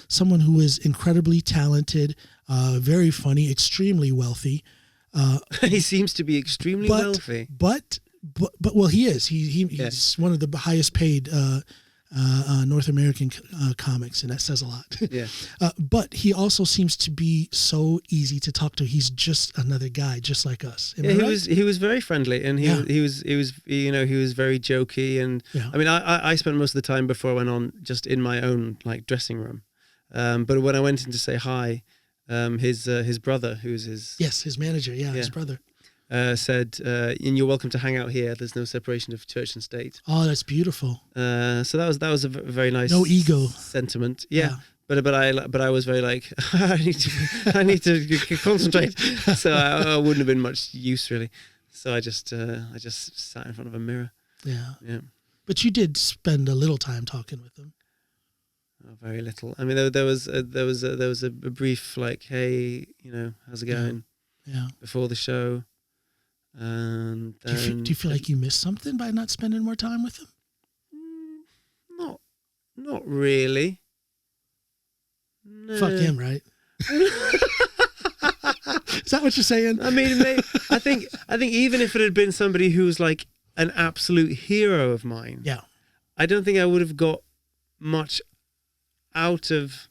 someone who is incredibly talented, very funny, extremely wealthy. He seems to be extremely wealthy. But well, he is. He's one of the highest paid North American comics, and that says a lot. Yeah. But he also seems to be so easy to talk to. He's just another guy, just like us. He was very friendly, and he was very jokey, and I mean, I spent most of the time before I went on just in my own dressing room, but when I went in to say hi, his brother, who's his manager, his brother. Said, and you're welcome to hang out here. There's no separation of church and state. Oh, that's beautiful. So that was a very nice, no ego sentiment. Yeah. But I was very I need to concentrate. So I wouldn't have been much use really. So I just sat in front of a mirror. Yeah. Yeah. But you did spend a little time talking with them. Oh, very little. I mean, there was a brief hey, how's it going? before the show. And do you feel like you missed something by not spending more time with him? Not really. No. Fuck him, right? Is that what you're saying? I mean, I think even if it had been somebody who was like an absolute hero of mine, I don't think I would have got much out of.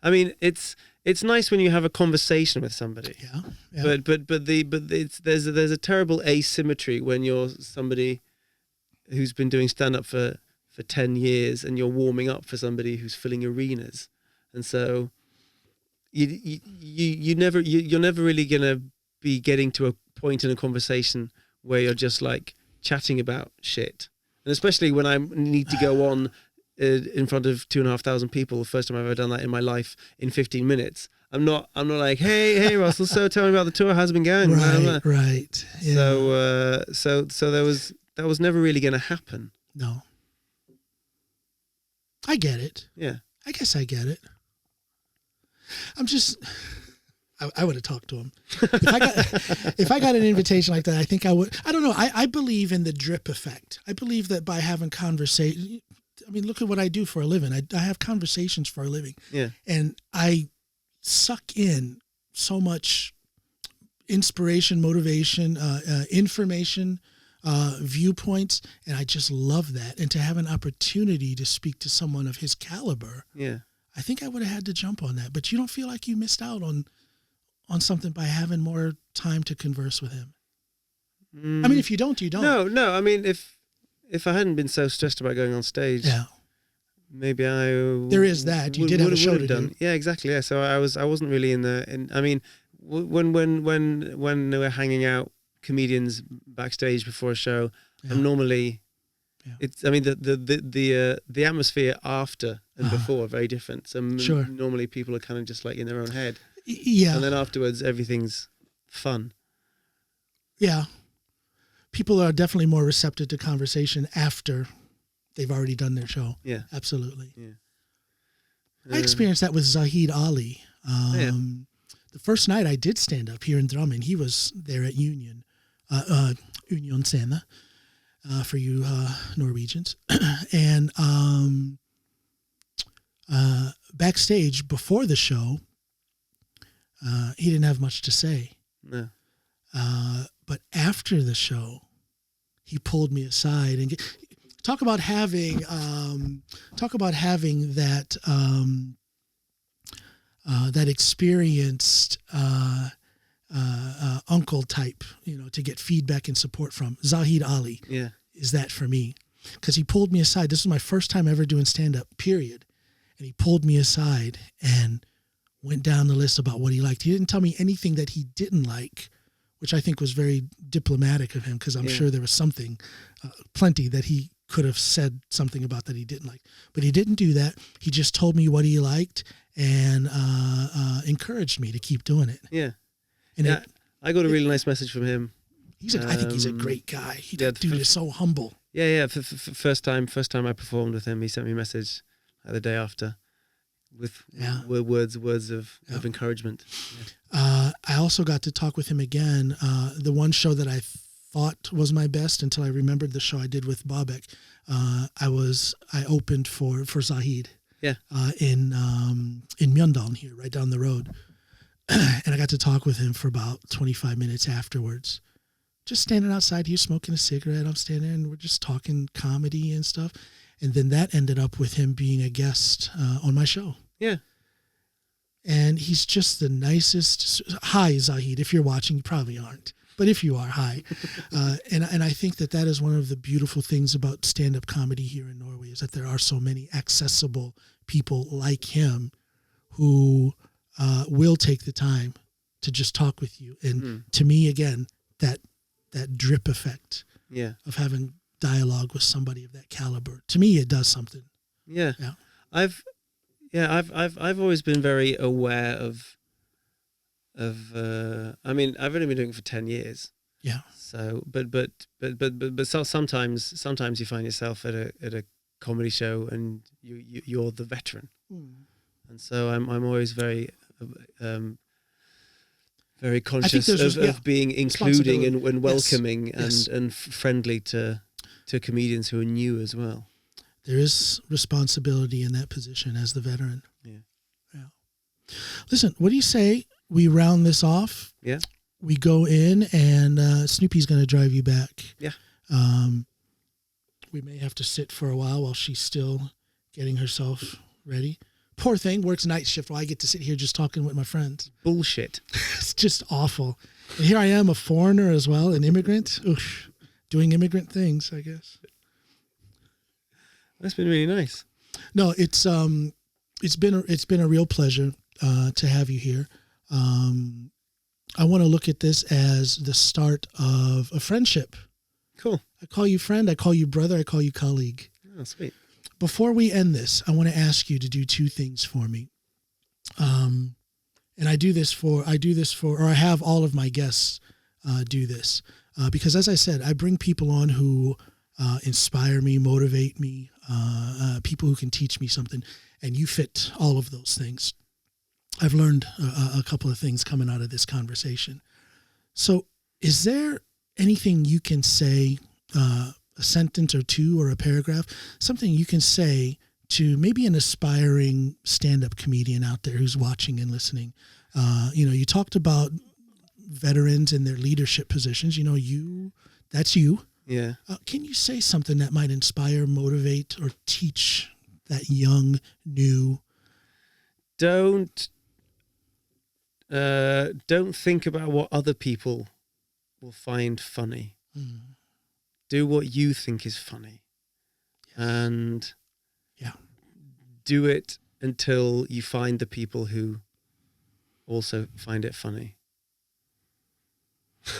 I mean, it's nice when you have a conversation with somebody. But there's a terrible asymmetry when you're somebody who's been doing stand up for 10 years and you're warming up for somebody who's filling arenas, and so you're never really gonna be getting to a point in a conversation where you're just like chatting about shit, and especially when I need to go on in front of 2,500 people, the first time I've ever done that in my life, in 15 minutes. I'm not like, hey Russell, so tell me about the tour, how's it been going? Right. Yeah. So that was never really going to happen. No. I get it. Yeah. I guess I get it. I'm just, I would have talked to him. If I got an invitation like that, I think I would. I don't know. I believe in the drip effect. I believe that by having conversation, I mean, look at what I do for a living. I have conversations for a living. Yeah. And I suck in so much inspiration, motivation, information, viewpoints, and I just love that. And to have an opportunity to speak to someone of his caliber, I think I would have had to jump on that. But you don't feel like you missed out on something by having more time to converse with him? I mean, if you don't, you don't. No. I mean, if I hadn't been so stressed about going on stage, maybe there is that you did have a show to do. Yeah, exactly. Yeah, so I wasn't really I mean, when we're hanging out, comedians backstage before a show, I'm normally. It's. I mean, the atmosphere after and before are very different. So normally people are kind of just like in their own head. Yeah. And then afterwards, everything's fun. Yeah. People are definitely more receptive to conversation after they've already done their show. Yeah. Absolutely. Yeah. I experienced that with Zahid Ali. The first night I did stand up here in Drummond, he was there at Union Scene, for you Norwegians. And backstage before the show, he didn't have much to say. No. But after the show, he pulled me aside and talk about having that that experienced uncle type, to get feedback and support from. Zahid Ali is that for me, because he pulled me aside. This was my first time ever doing stand-up, period. And he pulled me aside and went down the list about what he liked. He didn't tell me anything that he didn't like, which I think was very diplomatic of him, because I'm sure there was something, plenty that he could have said something about that he didn't like. But he didn't do that. He just told me what he liked and encouraged me to keep doing it. Yeah. And I got a really nice message from him. I think he's a great guy. That dude is so humble. Yeah. First time I performed with him, he sent me a message the day after with words of encouragement. Yeah. I also got to talk with him again. The one show that I thought was my best until I remembered the show I did with Bobek. I opened for Zahid. Yeah. In Mjøndalen here, right down the road. And I got to talk with him for about 25 minutes afterwards. Just standing outside here smoking a cigarette. I'm standing there and we're just talking comedy and stuff. And then that ended up with him being a guest on my show. Yeah. And he's just the nicest. Hi, Zahid. If you're watching, you probably aren't. But if you are, hi. And I think that is one of the beautiful things about stand-up comedy here in Norway, is that there are so many accessible people like him who will take the time to just talk with you. And to me, again, that drip effect of having dialogue with somebody of that caliber, to me, it does something. Yeah. I've always been very aware of I mean, I've only been doing it for 10 years. Yeah. So, but sometimes you find yourself at a comedy show and you're the veteran. And so I'm always very very conscious of being including and welcoming and friendly to comedians who are new as well. There is responsibility in that position as the veteran. Yeah. Listen, what do you say we round this off? Yeah. We go in and Snoopy's going to drive you back. Yeah. We may have to sit for a while she's still getting herself ready. Poor thing, works night shift while I get to sit here just talking with my friends. Bullshit. It's just awful. And here I am, a foreigner as well, an immigrant. Oof, doing immigrant things, I guess. That's been really nice. No, it's been a real pleasure to have you here. I want to look at this as the start of a friendship. Cool. I call you friend, I call you brother, I call you colleague. Oh, sweet. Before we end this, I want to ask you to do two things for me. And I have all of my guests do this because, as I said, I bring people on who inspire me, motivate me, people who can teach me something, and you fit all of those things. I've learned a couple of things coming out of this conversation. So is there anything you can say, a sentence or two or a paragraph, something you can say to maybe an aspiring stand-up comedian out there who's watching and listening? You talked about veterans in their leadership positions. That's you. Yeah. Can you say something that might inspire, motivate, or teach that young, new? Don't think about what other people will find funny. Do what you think is funny. Yes. And do it until you find the people who also find it funny.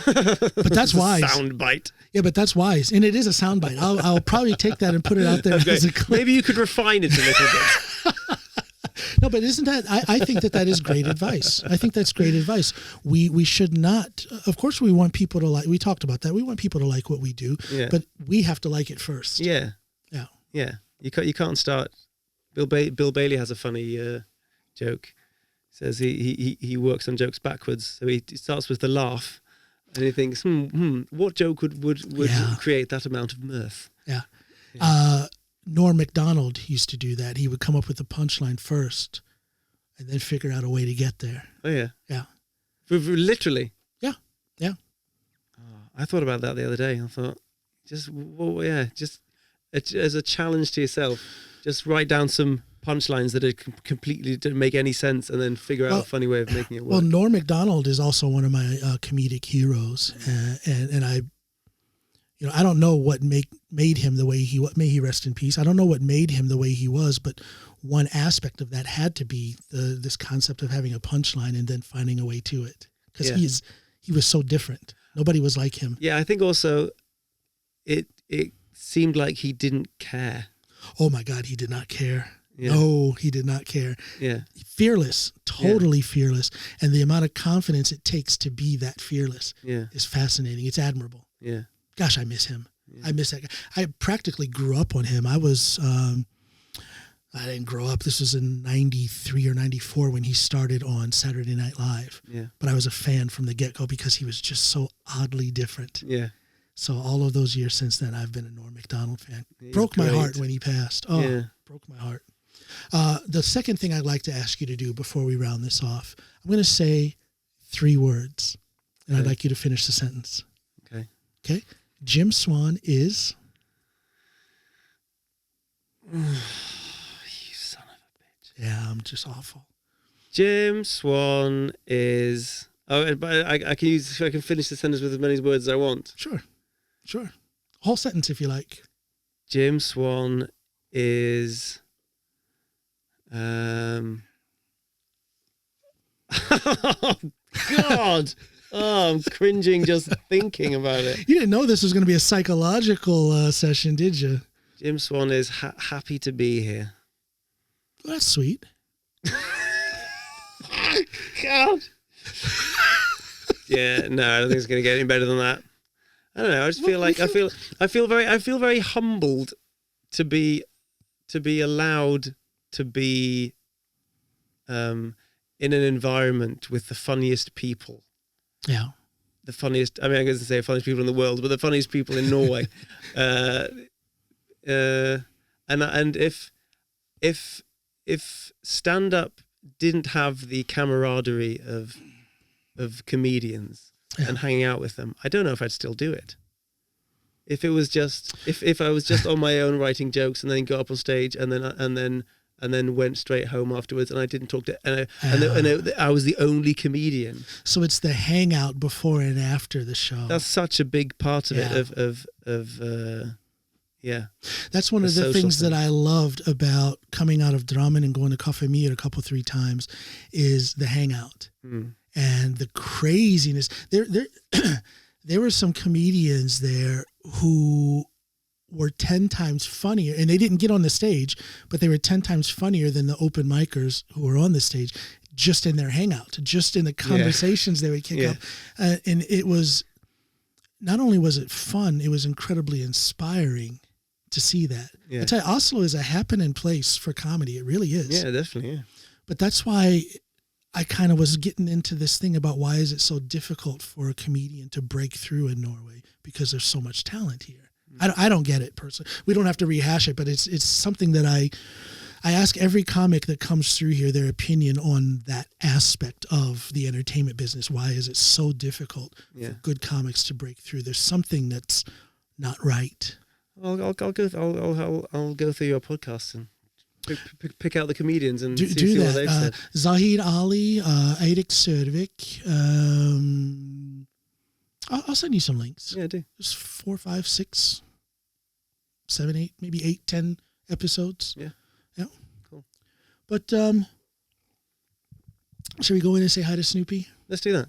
But that's wise. Sound bite. Yeah, but that's wise. And it is a sound bite. I'll probably take that and put it out there as a clip. Maybe you could refine it a little bit. No, but isn't that, I think that is great advice. I think that's great advice. We should not, of course we want people to like, we talked about that. We want people to like what we do, but we have to like it first. Yeah. Yeah. Yeah. You can't start. Bill Bailey has a funny joke. He says he works on jokes backwards. So he starts with the laugh and he thinks, what joke would create that amount of mirth? Yeah. Norm Macdonald used to do that. He would come up with the punchline first and then figure out a way to get there. Oh, yeah. Yeah. Literally. Yeah. Yeah. I thought about that the other day. I thought, just as a challenge to yourself, just write down some punchlines that completely didn't make any sense and then figure out a funny way of making it work. Well, Norm Macdonald is also one of my comedic heroes. And I don't know what made him the way may he rest in peace. I don't know what made him the way he was, but one aspect of that had to be this concept of having a punchline and then finding a way to it. Because he was so different. Nobody was like him. Yeah, I think also it seemed like he didn't care. Oh my God, he did not care. Yeah. No, he did not care. Yeah. Fearless, totally fearless. And the amount of confidence it takes to be that fearless is fascinating. It's admirable. Yeah. Gosh, I miss him. Yeah. I miss that guy. I practically grew up on him. I didn't grow up. This was in 93 or 94 when he started on Saturday Night Live. Yeah. But I was a fan from the get-go because he was just so oddly different. Yeah. So all of those years since then, I've been a Norm Macdonald fan. Broke my heart when he passed. Oh, broke my heart. The second thing I'd like to ask you to do before we round this off, I'm going to say 3 words, and I'd like you to finish the sentence. Okay. Okay. Jim Swann is... You son of a bitch. Yeah, I'm just awful. Jim Swann is... Oh, but I can finish the sentence with as many words as I want. Sure. Whole sentence if you like. Jim Swann is... Oh, God. Oh, I'm cringing just thinking about it. You didn't know this was going to be a psychological session, did you? Jim Swann is happy to be here. Well, that's sweet. God. Yeah, no, I don't think it's going to get any better than that. I don't know. I just feel like I feel very humbled to be allowed to be in an environment with the funniest people Yeah. The funniest, I mean, I was going to say funniest people in the world, but the funniest people in Norway. And if stand-up didn't have the camaraderie of comedians and hanging out with them, I don't know if I'd still do it. If it was just if I was just on my own writing jokes and then go up on stage and then went straight home afterwards and I didn't talk to and I was the only comedian. So it's the hangout before and after the show. That's such a big part of it yeah. That's one of the things that I loved about coming out of Drammen and going to Cafe Mir a couple, 3 times is the hangout and the craziness. There were some comedians there who were 10 times funnier, and they didn't get on the stage, but they were 10 times funnier than the open micers who were on the stage, just in their hangout, just in the conversations they would kick up. And it was, not only was it fun, it was incredibly inspiring to see that. I tell you, Oslo is a happening place for comedy. It really is. Yeah, definitely. Yeah. But that's why I kind of was getting into this thing about why is it so difficult for a comedian to break through in Norway, because there's so much talent here. I don't get it personally. We don't have to rehash it, but it's something that I ask every comic that comes through here their opinion on that aspect of the entertainment business. Why is it so difficult for good comics to break through? There's something that's not right. I'll go through your podcast and pick out the comedians and see what they've said. Zahid Ali, Eirik Sørvik. I'll send you some links. Yeah, do. There's 4, 5, 6, 7, 8, maybe 8, 10 episodes. Yeah. Yeah. Cool. But should we go in and say hi to Snoopy? Let's do that.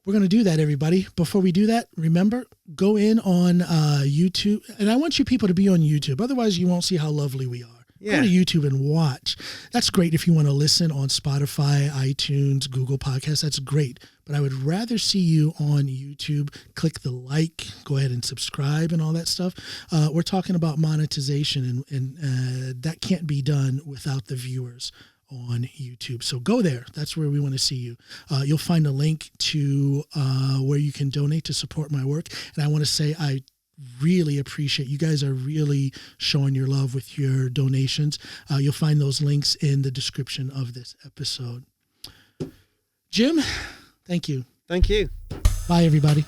We're going to do that, everybody. Before we do that, remember, go in on YouTube. And I want you people to be on YouTube. Otherwise, you won't see how lovely we are. Yeah. Go to YouTube and watch. That's great if you want to listen on Spotify, iTunes, Google Podcasts. That's great. But I would rather see you on YouTube. Click the like, go ahead and subscribe and all that stuff. We're talking about monetization, and that can't be done without the viewers on YouTube. So go there. That's where we want to see you. You'll find a link to where you can donate to support my work. And I want to say I really appreciate you guys are really showing your love with your donations. You'll find those links in the description of this episode. Jim, thank you. Thank you. Bye, everybody.